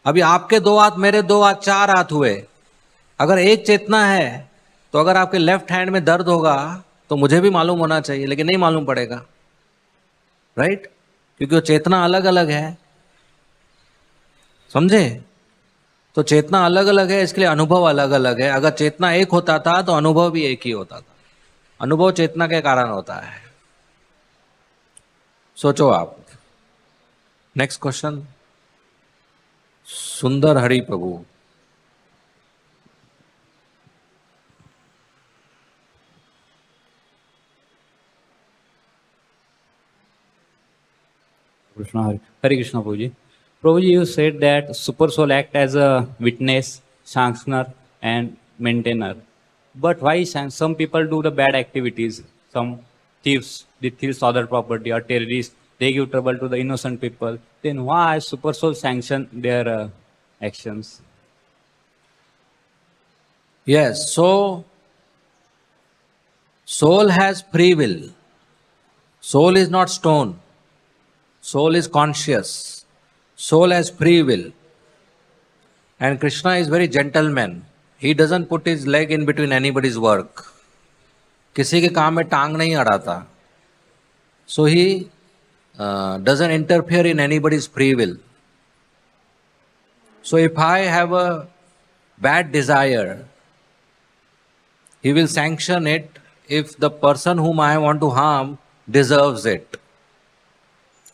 अभी आपके दो हाथ, मेरे दो हाथ, चार हाथ हुए। अगर एक चेतना है तो अगर आपके लेफ्ट हैंड में दर्द होगा तो मुझे भी मालूम होना चाहिए, लेकिन नहीं मालूम पड़ेगा, राइट? क्योंकि वो चेतना अलग अलग है। समझे? तो चेतना अलग अलग है, इसके लिए अनुभव अलग अलग है। अगर चेतना एक होता था तो अनुभव भी एक ही होता था। अनुभव चेतना के कारण होता है। सोचो आप। नेक्स्ट क्वेश्चन, सुंदर हरि प्रभु। Krishna Hare, Hare Krishna Prabhuji. Prabhuji, you said that super soul act as a witness, sanctioner, and maintainer. But why some people do the bad activities? Some thieves, they thieves other property, or terrorists, they give trouble to the innocent people. Then why super soul sanction their actions? Yes, so soul has free will. Soul is not stone. Soul is conscious. Soul has free will. And Krishna is very gentleman. He doesn't put his leg in between anybody's work. किसी के काम में टांग नहीं अड़ाता. So he doesn't interfere in anybody's free will. So if I have a bad desire, he will sanction it if the person whom I want to harm deserves it.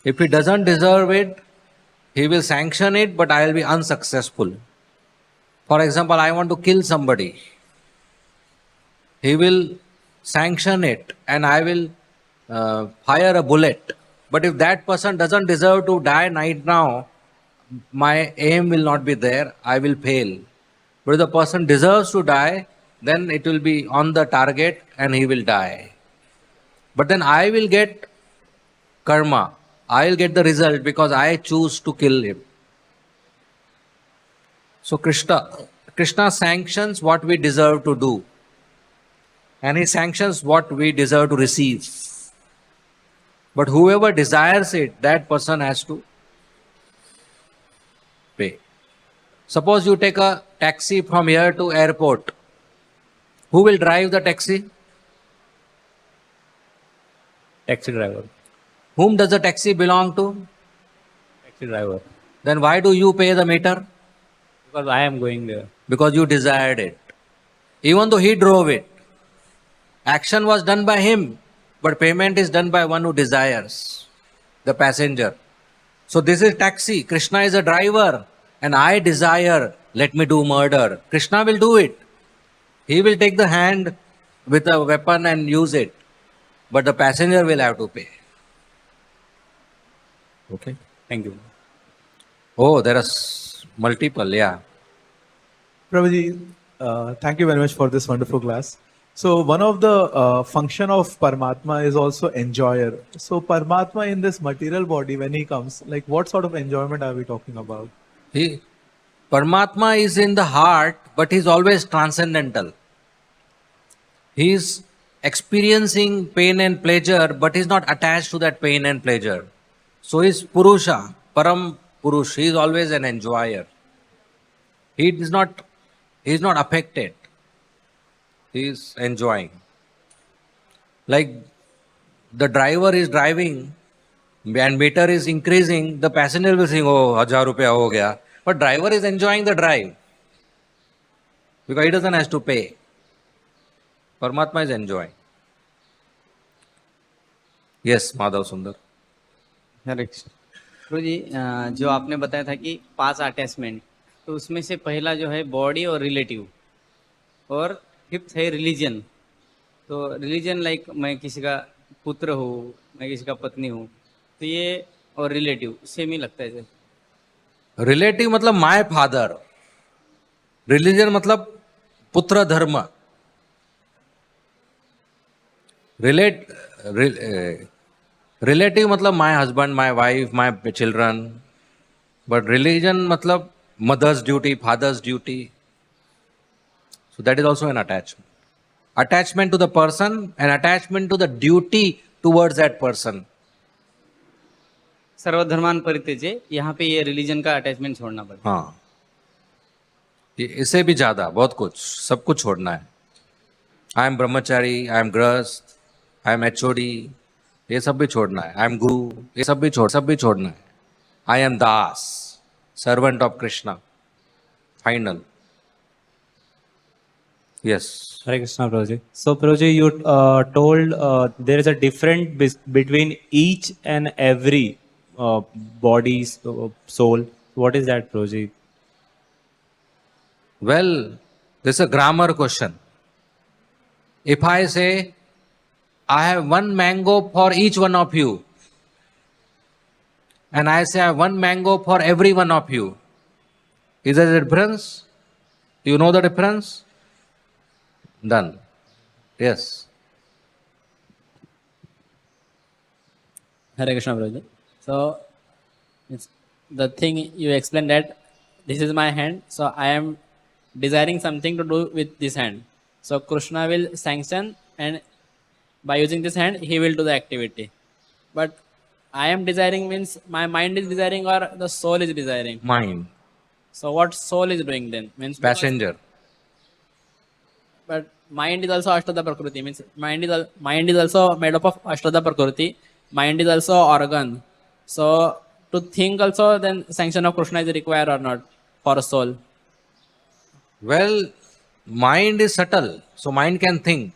If he doesn't deserve it, he will sanction it, but I will be unsuccessful. For example, I want to kill somebody. He will sanction it and I will fire a bullet. But if that person doesn't deserve to die right now, my aim will not be there, I will fail. But if the person deserves to die, then it will be on the target and he will die. But then I will get karma, I will get the result because I choose to kill him. So Krishna sanctions what we deserve to do, and he sanctions what we deserve to receive. But whoever desires it, that person has to pay. Suppose you take a taxi from here to airport. Who will drive the taxi? Taxi driver. Whom does the taxi belong to? Taxi driver. Then why do you pay the meter? Because I am going there. Because you desired it. Even though he drove it. Action was done by him, but payment is done by one who desires, the passenger. So this is taxi. Krishna is a driver and I desire, let me do murder. Krishna will do it. He will take the hand with a weapon and use it. But the passenger will have to pay. Okay. Thank you. Oh, there are multiple, yeah. Prabhuji, thank you very much for this wonderful class. So one of the function of Paramatma is also enjoyer. So Paramatma in this material body, when he comes, like what sort of enjoyment are we talking about? Paramatma is in the heart, but he's always transcendental. He's experiencing pain and pleasure, but he's not attached to that pain and pleasure. So he's Purusha, Param Purush. He is always an enjoyer. He is not affected. He is enjoying. Like the driver is driving and meter is increasing, the passenger will think, oh, 1000 rupees ho gaya. But driver is enjoying the drive because he doesn't have to pay. Paramatma is enjoying. Yes, Madhav Sundar. हरे कृष्ण। प्रभु जी, जो आपने बताया था कि 5 attachment, तो उसमें से पहला जो है बॉडी और रिलेटिव, और फिफ्थ है रिलीजन। तो रिलीजन लाइक मैं किसी का पुत्र हूँ, मैं किसी का पत्नी हूँ, तो ये और रिलेटिव सेम ही लगता है सर। रिलेटिव मतलब माय फादर, रिलीजन मतलब पुत्र धर्म। रिलेटिव मतलब my husband, my wife, my children, but religion मतलब mother's duty, father's duty. So that is also an attachment. Attachment to the person and attachment to the duty towards that person. सर्वधर्मान परित्यज्य, यहाँ पे ये religion का attachment छोड़ना पड़ता है। हाँ, इससे भी ज्यादा बहुत कुछ, सब कुछ छोड़ना है. I am Brahmachari, I am गृहस्थ, आई एम एचओडी, ये सब भी छोड़ना है. आई एम गुरु, ये सब भी छोड़ना है. I am Das, servant of Krishna, final. Yes. Hare Krishna, Prabhuji. So, Prabhuji, you told there is a difference between each and every body's soul. What is that, Prabhuji? Well, this is a grammar question. If I say, I have one mango for each one of you, and I say I have one mango for every one of you, is there a difference? Do you know the difference? Done. Yes. Hare Krishna, Prabhuji. So, it's the thing you explained that this is my hand, so I am desiring something to do with this hand. So, Krishna will sanction, and by using this hand, he will do the activity. But I am desiring means my mind is desiring or the soul is desiring. Mind. So, what soul is doing then? Means Passenger. But mind is also Ashtadha Prakriti. Means mind is also made up of Ashtadha Prakriti. Mind is also organ. So to think also, then sanction of Krishna is required or not for a soul? Well, mind is subtle, so mind can think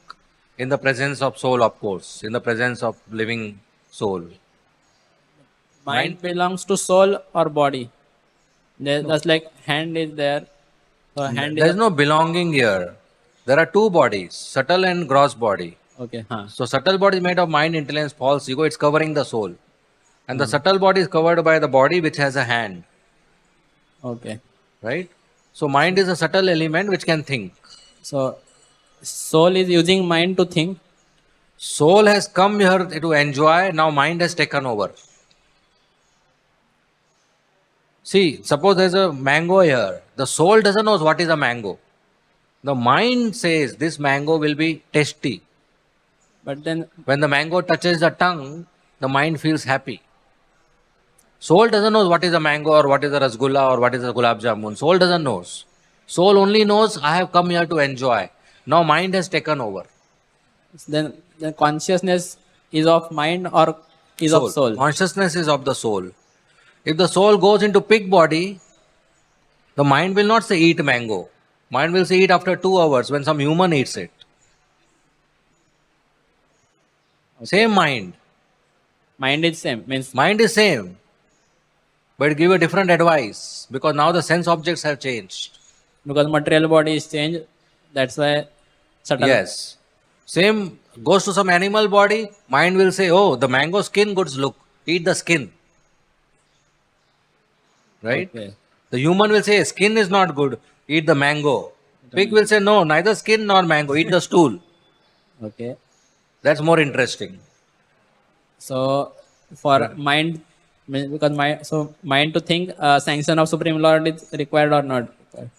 in the presence of soul, of course, in the presence of living soul. Mind belongs to soul or body. That's like hand is there. So hand There is is no belonging here. There are two bodies, subtle and gross body. okay. So subtle body is made of mind, intelligence, false ego. It's covering the soul, and the subtle body is covered by the body, which has a hand. Okay. Right. So mind is a subtle element which can think. So soul is using mind to think. Soul has come here to enjoy. Now mind has taken over. See, suppose there's a mango here. The soul doesn't know what is a mango. The mind says this mango will be tasty. But then When the mango touches the tongue, the mind feels happy. Soul doesn't know what is a mango or what is a rasgulla or what is a gulab jamun. Soul doesn't know. Soul only knows I have come here to enjoy. Now mind has taken over. then the consciousness is of mind or is of soul. Consciousness is of the soul. If the soul goes into pig body, the mind will not say eat mango. Mind will say eat after 2 hours when some human eats it. Same mind. Mind is same. Means Mind is same. But give a different advice because now the sense objects have changed. because material body is changed, that's why subtle. Yes. Same goes to some animal body, mind will say, oh, the mango skin good look, eat the skin. Right? Okay. The human will say, skin is not good, eat the mango. Pig will say, no, neither skin nor mango, eat the stool. Okay. That's more interesting. So for mind, because mind to think, sanction of Supreme Lord is required or not required?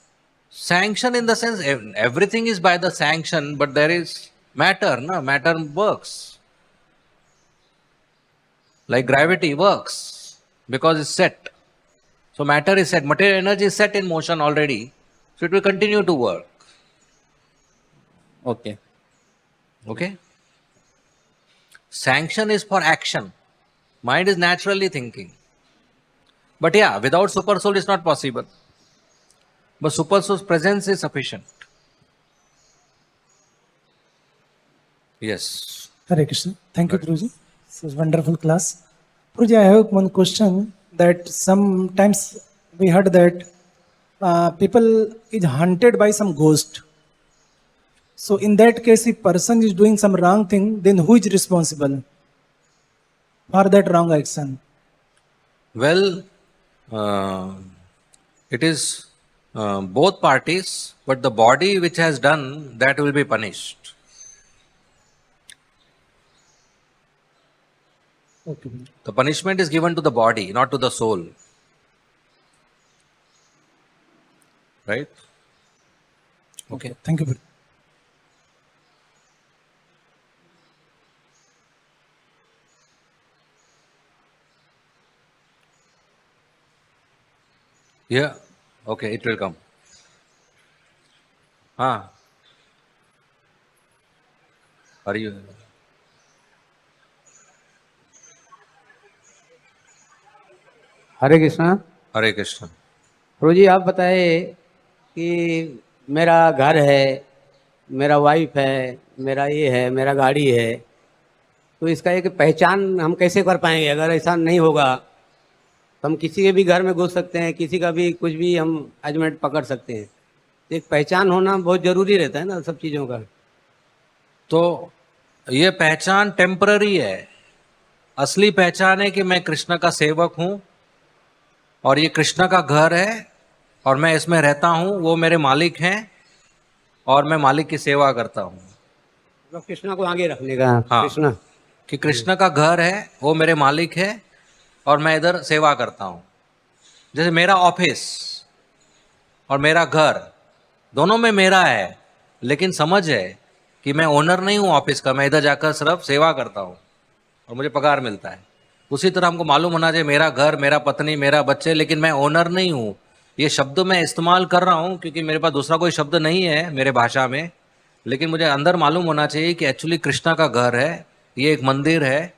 Sanction in the sense, everything is by the sanction, but there is matter, no? Matter works. Like gravity works because it's set. So matter is set, material energy is set in motion already, so it will continue to work. Okay. Okay? Sanction is for action. Mind is naturally thinking. But yeah, without super soul it's not possible. But super soul's presence is sufficient. Yes. Hare Krishna. Thank you, Guruji. This was wonderful class. Guruji, I have one question that sometimes we heard that people is haunted by some ghost. So in that case, if person is doing some wrong thing, then who is responsible for that wrong action? Well, it is both parties, but the body which has done that will be punished. Okay. The punishment is given to the body, not to the soul. Right? Okay. Thank you. Yeah. Okay, it will come. Ah. Are you? Hare Krishna. Hare Krishna. प्रभु जी आप बताए कि मेरा घर है, मेरा wife है, मेरा ये है, मेरा गाड़ी है, तो इसका एक पहचान हम कैसे कर पाएंगे? अगर ऐसा नहीं होगा तो हम किसी के भी घर में घुस सकते हैं, किसी का भी कुछ भी हम अरेंजमेंट पकड़ सकते हैं। एक पहचान होना बहुत जरूरी रहता है ना सब चीज़ों का। तो ये पहचान टेम्पररी है। असली पहचान है कि मैं कृष्ण का सेवक हूं और ये कृष्ण का घर है और मैं इसमें रहता हूं, वो मेरे मालिक हैं और मैं मालिक की सेवा करता हूं। तो कृष्णा को आगे रखने का। हाँ, कृष्णा कि कृष्ण का घर है, वो मेरे मालिक है और मैं इधर सेवा करता हूं। जैसे मेरा ऑफिस और मेरा घर दोनों में मेरा है, लेकिन समझ है कि मैं ओनर नहीं हूं ऑफिस का, मैं इधर जाकर सिर्फ सेवा करता हूं और मुझे पगार मिलता है। उसी तरह हमको मालूम होना चाहिए मेरा घर, मेरा पत्नी, मेरा बच्चे, लेकिन मैं ओनर नहीं हूं। ये शब्द मैं इस्तेमाल कर रहा हूं क्योंकि मेरे पास दूसरा कोई शब्द नहीं है मेरे भाषा में, लेकिन मुझे अंदर मालूम होना चाहिए कि एक्चुअली कृष्णा का घर है, ये एक मंदिर है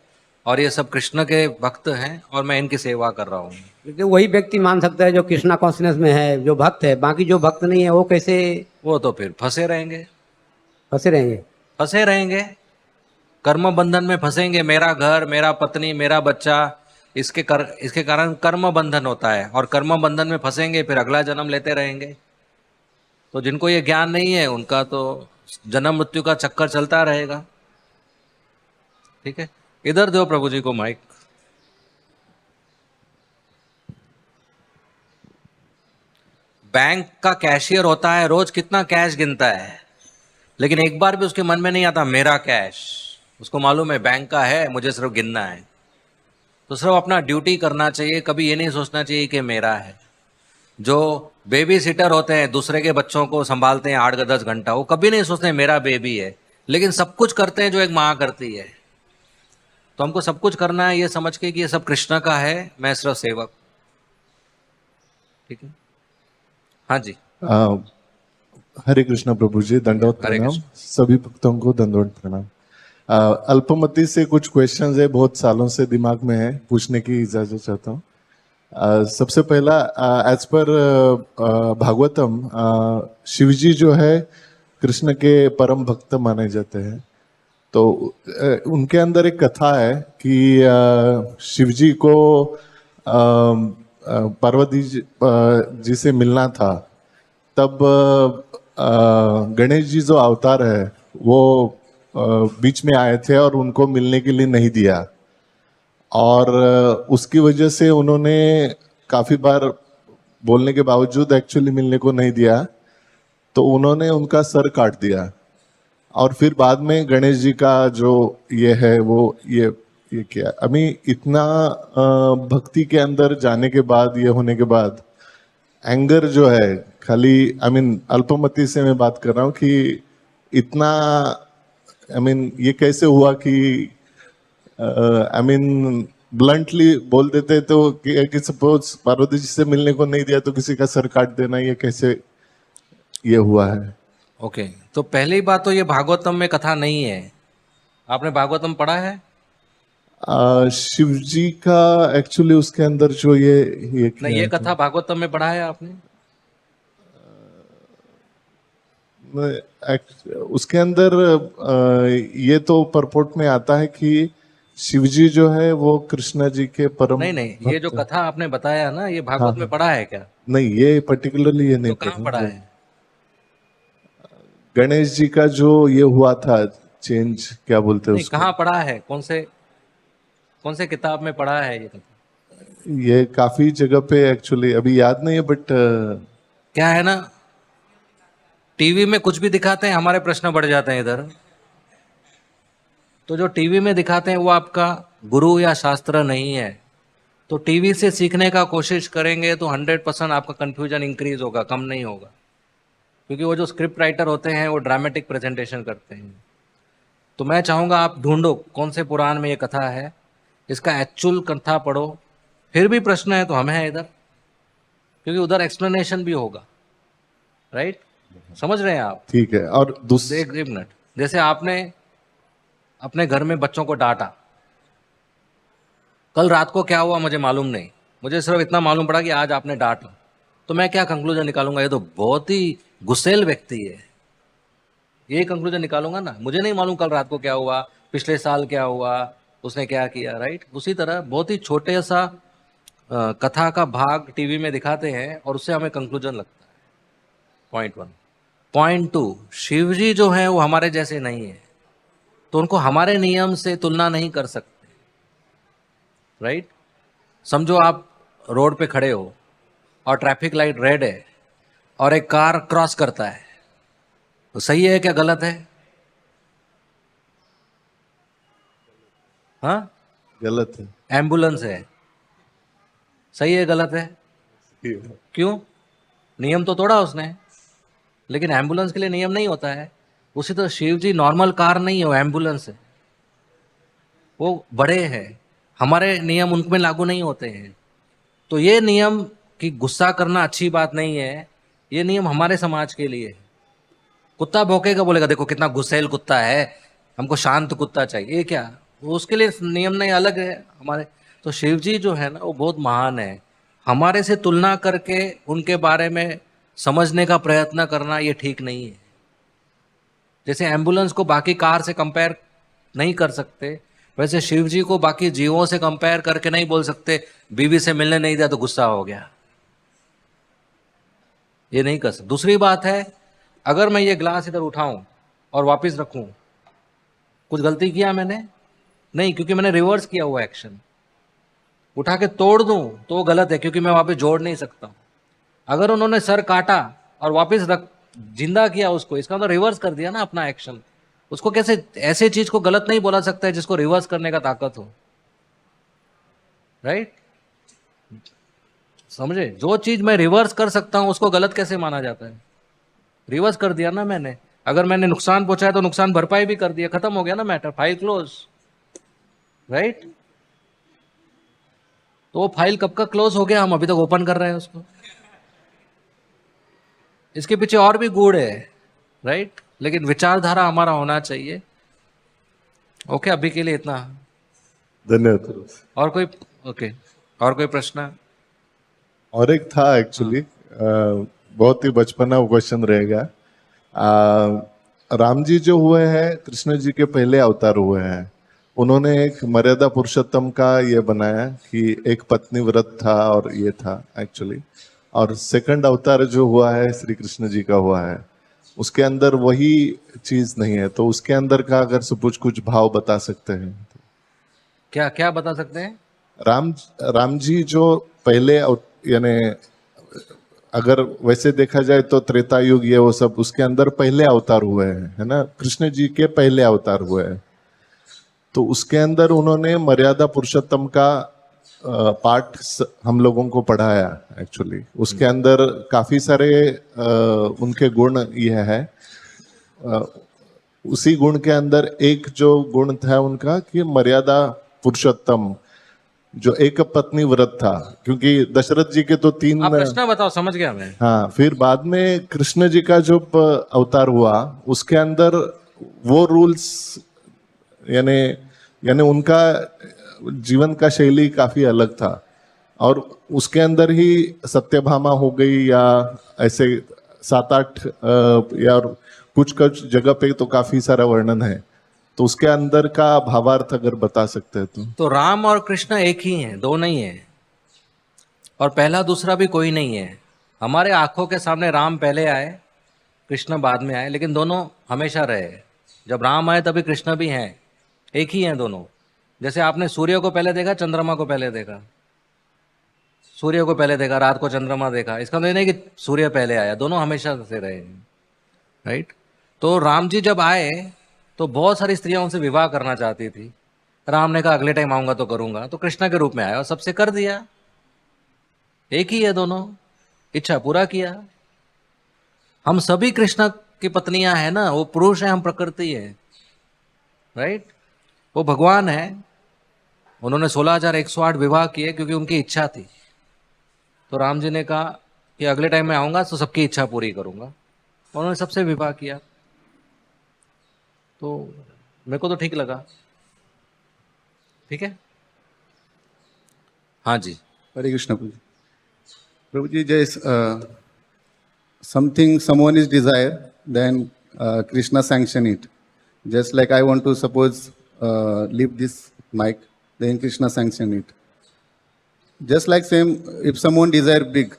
और ये सब कृष्ण के भक्त हैं और मैं इनकी सेवा कर रहा हूँ। क्योंकि वही व्यक्ति मान सकता है जो कृष्णा कॉन्शियसनेस में है, जो भक्त है। बाकी जो भक्त नहीं है वो कैसे? वो तो फिर फंसे रहेंगे, फंसे रहेंगे। फंसे रहेंगे, कर्म बंधन में फंसेंगे। मेरा घर, मेरा पत्नी, मेरा बच्चा, इसके कारण कर्म बंधन होता है और कर्म बंधन में फंसेंगे, फिर अगला जन्म लेते रहेंगे। तो जिनको ये ज्ञान नहीं है उनका तो जन्म मृत्यु का चक्कर चलता रहेगा। ठीक है, इधर दो प्रभु जी को माइक। बैंक का कैशियर होता है, रोज कितना कैश गिनता है, लेकिन एक बार भी उसके मन में नहीं आता मेरा कैश। उसको मालूम है बैंक का है, मुझे सिर्फ गिनना है। तो सिर्फ अपना ड्यूटी करना चाहिए, कभी ये नहीं सोचना चाहिए कि मेरा है। जो बेबी सिटर होते हैं, दूसरे के बच्चों को संभालते हैं 8-10 घंटा, वो कभी नहीं सोचते मेरा बेबी है, लेकिन सब कुछ करते हैं जो एक माँ करती है। तो हमको सब कुछ करना है ये समझ के कि ये सब कृष्ण का है, मैं सिर्फ सेवक। ठीक है, हाँ जी। हरे कृष्णा प्रभु जी, दंडवत हरे प्रणाम। कृष्ण। सभी भक्तों को दंडवत प्रणाम। अल्पमति से कुछ क्वेश्चंस है, बहुत सालों से दिमाग में है, पूछने की इजाजत चाहता हूँ। सबसे पहला, एज पर भागवतम, शिवजी जो है कृष्ण के परम भक्त माने जाते हैं। तो उनके अंदर एक कथा है कि शिवजी को पार्वती जी से मिलना था, तब गणेश जी जो अवतार है वो बीच में आए थे और उनको मिलने के लिए नहीं दिया, और उसकी वजह से उन्होंने काफी बार बोलने के बावजूद एक्चुअली मिलने को नहीं दिया, तो उन्होंने उनका सर काट दिया। और फिर बाद में गणेश जी का जो ये है वो ये किया। अभी इतना भक्ति के अंदर जाने के बाद, ये होने के बाद एंगर जो है, खाली अल्पमति से मैं बात कर रहा हूँ कि इतना ये कैसे हुआ कि ब्लंटली बोल देते तो कि सपोज पार्वती जी से मिलने को नहीं दिया तो किसी का सर काट देना, ये कैसे ये हुआ है? ओके, तो पहली बात तो ये भागवतम में कथा नहीं है। आपने भागवतम पढ़ा है? शिव जी का एक्चुअली उसके अंदर जो ये नहीं, ये कथा भागवतम में पढ़ा है आपने? उसके अंदर ये तो परपोर्ट में आता है कि शिवजी जो है वो कृष्णा जी के परम नहीं, ये जो कथा आपने बताया ना, ये भागवत हाँ, में पढ़ा है क्या? नहीं, ये पर्टिकुलरली ये नहीं तो कहाँ पढ़ा है? गणेश जी का जो ये हुआ था चेंज, क्या बोलते हैं नहीं, उसको? कहाँ पढ़ा है, कौन से किताब में पढ़ा है ये कथा? ये काफी जगह पे एक्चुअली अभी याद नहीं है, बट क्या है ना, टीवी में कुछ भी दिखाते हैं, हमारे प्रश्न बढ़ जाते हैं इधर। तो जो टीवी में दिखाते हैं वो आपका गुरु या शास्त्र नहीं है। तो टीवी से सीखने का कोशिश करेंगे तो 100% आपका कंफ्यूजन इंक्रीज होगा, कम नहीं होगा। क्योंकि वो जो स्क्रिप्ट राइटर होते हैं वो ड्रामेटिक प्रेजेंटेशन करते हैं। तो मैं चाहूँगा आप ढूंढो कौन से पुराण में ये कथा है, इसका एक्चुअल कथा पढ़ो। फिर भी प्रश्न है तो हम हैं इधर, क्योंकि उधर एक्सप्लेनेशन भी होगा। राइट, समझ रहे हैं आप? ठीक है। और एक मिनट, जैसे आपने अपने घर में बच्चों को डांटा, कल रात को क्या हुआ मुझे मालूम नहीं, मुझे सिर्फ इतना मालूम पड़ा कि आज आपने डांटा। तो मैं क्या कंक्लूजन निकालूंगा? ये तो बहुत ही गुस्सेल व्यक्ति है, ये कंक्लूजन निकालूंगा ना। मुझे नहीं मालूम कल रात को क्या हुआ, पिछले साल क्या हुआ, उसने क्या किया। राइट, उसी तरह बहुत ही छोटे सा कथा का भाग टीवी में दिखाते हैं और उससे हमें कंक्लूजन लगता है। पॉइंट 1। पॉइंट 2, शिव जी जो है वो हमारे जैसे नहीं है, तो उनको हमारे नियम से तुलना नहीं कर सकते। राइट, समझो आप रोड पे खड़े हो और ट्रैफिक लाइट रेड है और एक कार क्रॉस करता है, तो सही है क्या गलत है? हाँ, गलत है। एम्बुलेंस है, सही है गलत है? क्यों? नियम तो तोड़ा उसने, लेकिन एम्बुलेंस के लिए नियम नहीं होता है। उसी तरह शिव जी नॉर्मल कार नहीं है, वो एम्बुलेंस है, वो बड़े हैं, हमारे नियम उनमें लागू नहीं होते हैं। तो ये नियम कि गुस्सा करना अच्छी बात नहीं है, ये नियम हमारे समाज के लिए है। कुत्ता भौंकेगा, बोलेगा देखो कितना गुस्सैल कुत्ता है, हमको शांत कुत्ता चाहिए, ये क्या, वो उसके लिए नियम नहीं अलग है हमारे। तो शिव जी जो है ना वो बहुत महान है, हमारे से तुलना करके उनके बारे में समझने का प्रयत्न करना ये ठीक नहीं है। जैसे एम्बुलेंस को बाकी कार से कंपेयर नहीं कर सकते, वैसे शिव जी को बाकी जीवों से कंपेयर करके नहीं बोल सकते बीवी से मिलने नहीं दिया तो गुस्सा हो गया, ये नहीं कर सकते। दूसरी बात है, अगर मैं ये ग्लास इधर उठाऊं और वापस रखूं, कुछ गलती किया मैंने? नहीं, क्योंकि मैंने रिवर्स किया हुआ एक्शन। उठा के तोड़ दूं तो वो गलत है, क्योंकि मैं वापस जोड़ नहीं सकता। अगर उन्होंने सर काटा और वापस रख जिंदा किया उसको, इसका मतलब रिवर्स कर दिया ना अपना एक्शन। उसको कैसे ऐसे चीज को गलत नहीं बोला सकता है जिसको रिवर्स करने का ताकत हो। राइट, समझे? जो चीज मैं रिवर्स कर सकता हूं उसको गलत कैसे माना जाता है? रिवर्स कर दिया ना मैंने। अगर मैंने नुकसान पहुंचाया तो नुकसान भरपाई भी कर दिया, खत्म हो गया ना मैटर, फाइल क्लोज। राइट, तो वो फाइल कब का क्लोज हो गया, हम अभी तक ओपन कर रहे हैं उसको। इसके पीछे और भी गूढ़ है। राइट, लेकिन विचारधारा हमारा होना चाहिए। ओके, अभी के लिए इतना। धन्यवाद। और कोई? ओके, और कोई प्रश्न? और एक था एक्चुअली, बहुत ही बचपना क्वेश्चन रहेगा। राम जी जो हुए हैं, कृष्ण जी के पहले अवतार हुए हैं, उन्होंने एक मर्यादा पुरुषोत्तम का ये बनाया कि एक पत्नी व्रत था और ये था एक्चुअली। और सेकंड अवतार जो हुआ है श्री कृष्ण जी का हुआ है, उसके अंदर वही चीज नहीं है। तो उसके अंदर का अगर सपोज कुछ भाव बता सकते हैं? क्या क्या बता सकते हैं? राम जी जो पहले यानी अगर वैसे देखा जाए तो त्रेता युग ये वो सब, उसके अंदर पहले अवतार हुए हैं, है ना, कृष्ण जी के पहले अवतार हुए हैं। तो उसके अंदर उन्होंने मर्यादा पुरुषोत्तम का पाठ हम लोगों को पढ़ाया एक्चुअली। उसके अंदर काफी सारे उनके गुण ये है। उसी गुण के अंदर एक जो गुण था उनका कि मर्यादा पुरुषोत्तम, जो एक पत्नी व्रत था, क्योंकि दशरथ जी के तो 3। आप प्रश्न बताओ, समझ गया मैं। हाँ, फिर बाद में कृष्ण जी का जो अवतार हुआ उसके अंदर वो रूल्स यानी उनका जीवन का शैली काफी अलग था। और उसके अंदर ही सत्यभामा हो गई, या ऐसे 7-8 या कुछ कुछ जगह पे तो काफी सारा वर्णन है। तो उसके अंदर का भावार्थ अगर बता सकते हैं तो राम और कृष्ण एक ही हैं, दो नहीं है, और पहला दूसरा भी कोई नहीं है। हमारे आंखों के सामने राम पहले आए कृष्ण बाद में आए, लेकिन दोनों हमेशा रहे। जब राम आए तभी कृष्ण भी हैं, एक ही हैं दोनों। जैसे आपने सूर्य को पहले देखा, चंद्रमा को पहले देखा, सूर्य को पहले देखा, रात को चंद्रमा देखा, इसका मतलब नहीं कि सूर्य पहले आया, दोनों हमेशा से रहे हैं, राइट। तो राम जी जब आए तो बहुत सारी स्त्रियां उनसे विवाह करना चाहती थी। राम ने कहा अगले टाइम आऊंगा तो करूंगा, तो कृष्ण के रूप में आया और सबसे कर दिया। एक ही है दोनों, इच्छा पूरा किया। हम सभी कृष्ण की पत्नियां हैं ना, वो पुरुष हैं, हम प्रकृति है, राइट। वो भगवान है, उन्होंने 16,108 विवाह किए क्योंकि उनकी इच्छा थी। तो राम जी ने कहा कि अगले टाइम मैं आऊंगा तो सबकी इच्छा पूरी करूंगा, उन्होंने सबसे विवाह किया। तो मेरे को तो ठीक लगा, ठीक है। हाँ जी, हरे कृष्ण प्रभु जी। प्रभु जी, जैसे something someone is desire, then Krishna sanction it. Just like I want to suppose leave this mic, then Krishna sanction it. Just like same, if someone desire big,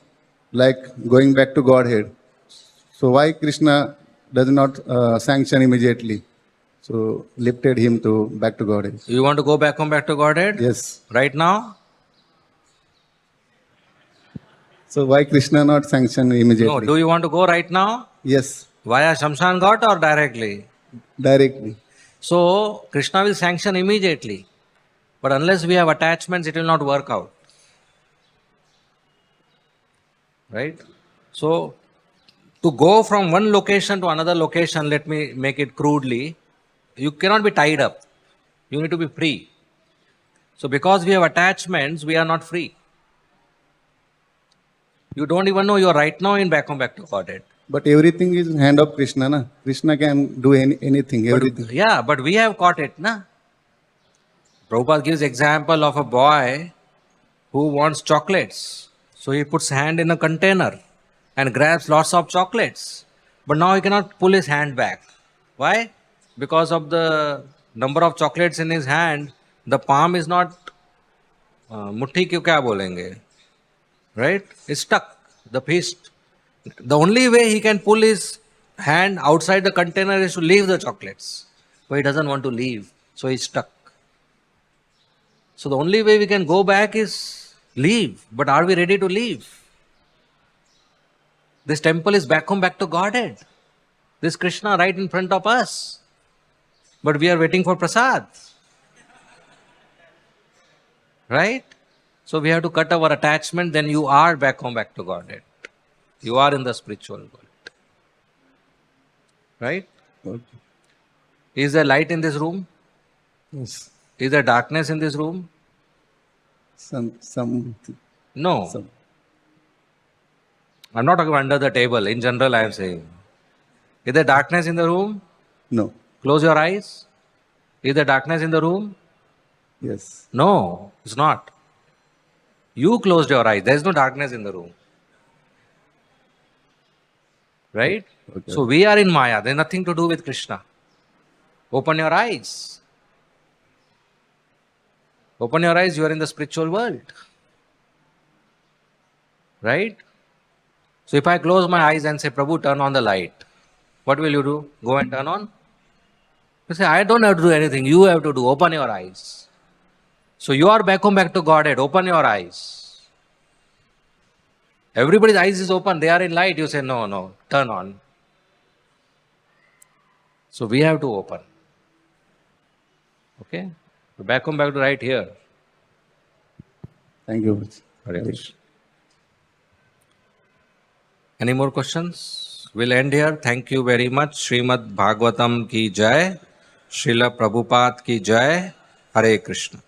like going back to Godhead, so why Krishna does not sanction immediately? So lifted him to back to Godhead. you want to go back home, back to Godhead? Yes. Right now? So why Krishna not sanction immediately? No, do you want to go right now? Yes, Via Shamshan Ghat or directly? directly. So Krishna will sanction immediately, but unless we have attachments, it will not work out, right? So to go from one location to another location, let me make it crudely, you cannot be tied up, you need to be free. So because we have attachments, we are not free. You don't even know you are right now in back home, back to Godhead. But everything is hand of Krishna, na? Krishna can do anything, everything. Yeah, but we have caught it, na? Prabhupada gives example of a boy who wants chocolates. So he puts hand in a container and grabs lots of chocolates. But now he cannot pull his hand back. Why? Because of the number of chocolates in his hand, the palm is not, मुट्ठी क्यों क्या बोलेंगे, right? It's stuck, the fist. The only way he can pull his hand outside the container is to leave the chocolates. But he doesn't want to leave, so he's stuck. So the only way we can go back is leave. But are we ready to leave? This temple is back home, back to Godhead. This Krishna right in front of us. But we are waiting for prasad. Right? So we have to cut our attachment, then you are back home, back to Godhead. You are in the spiritual world. Right? Okay. Is there light in this room? Yes. Is there darkness in this room? Some. No. Some. I'm not talking about under the table. In general, I am saying. Is there darkness in the room? No. Close your eyes. Is there darkness in the room? Yes. No, it's not. You closed your eyes. There is no darkness in the room. Right? Okay. So we are in Maya. There is nothing to do with Krishna. Open your eyes. Open your eyes. You are in the spiritual world. Right? So if I close my eyes and say, Prabhu, turn on the light, what will you do? Go and turn on? You say, I don't have to do anything. You have to do. Open your eyes. So you are back home, back to Godhead. Open your eyes. Everybody's eyes is open. They are in light. You say, no, turn on. So we have to open. Okay? So back home, back to right here. Thank you. Hare Krishna. Any more questions? We'll end here. Thank you very much. Srimad Bhagavatam ki jai. Srila Prabhupada ki jai. Hare Krishna.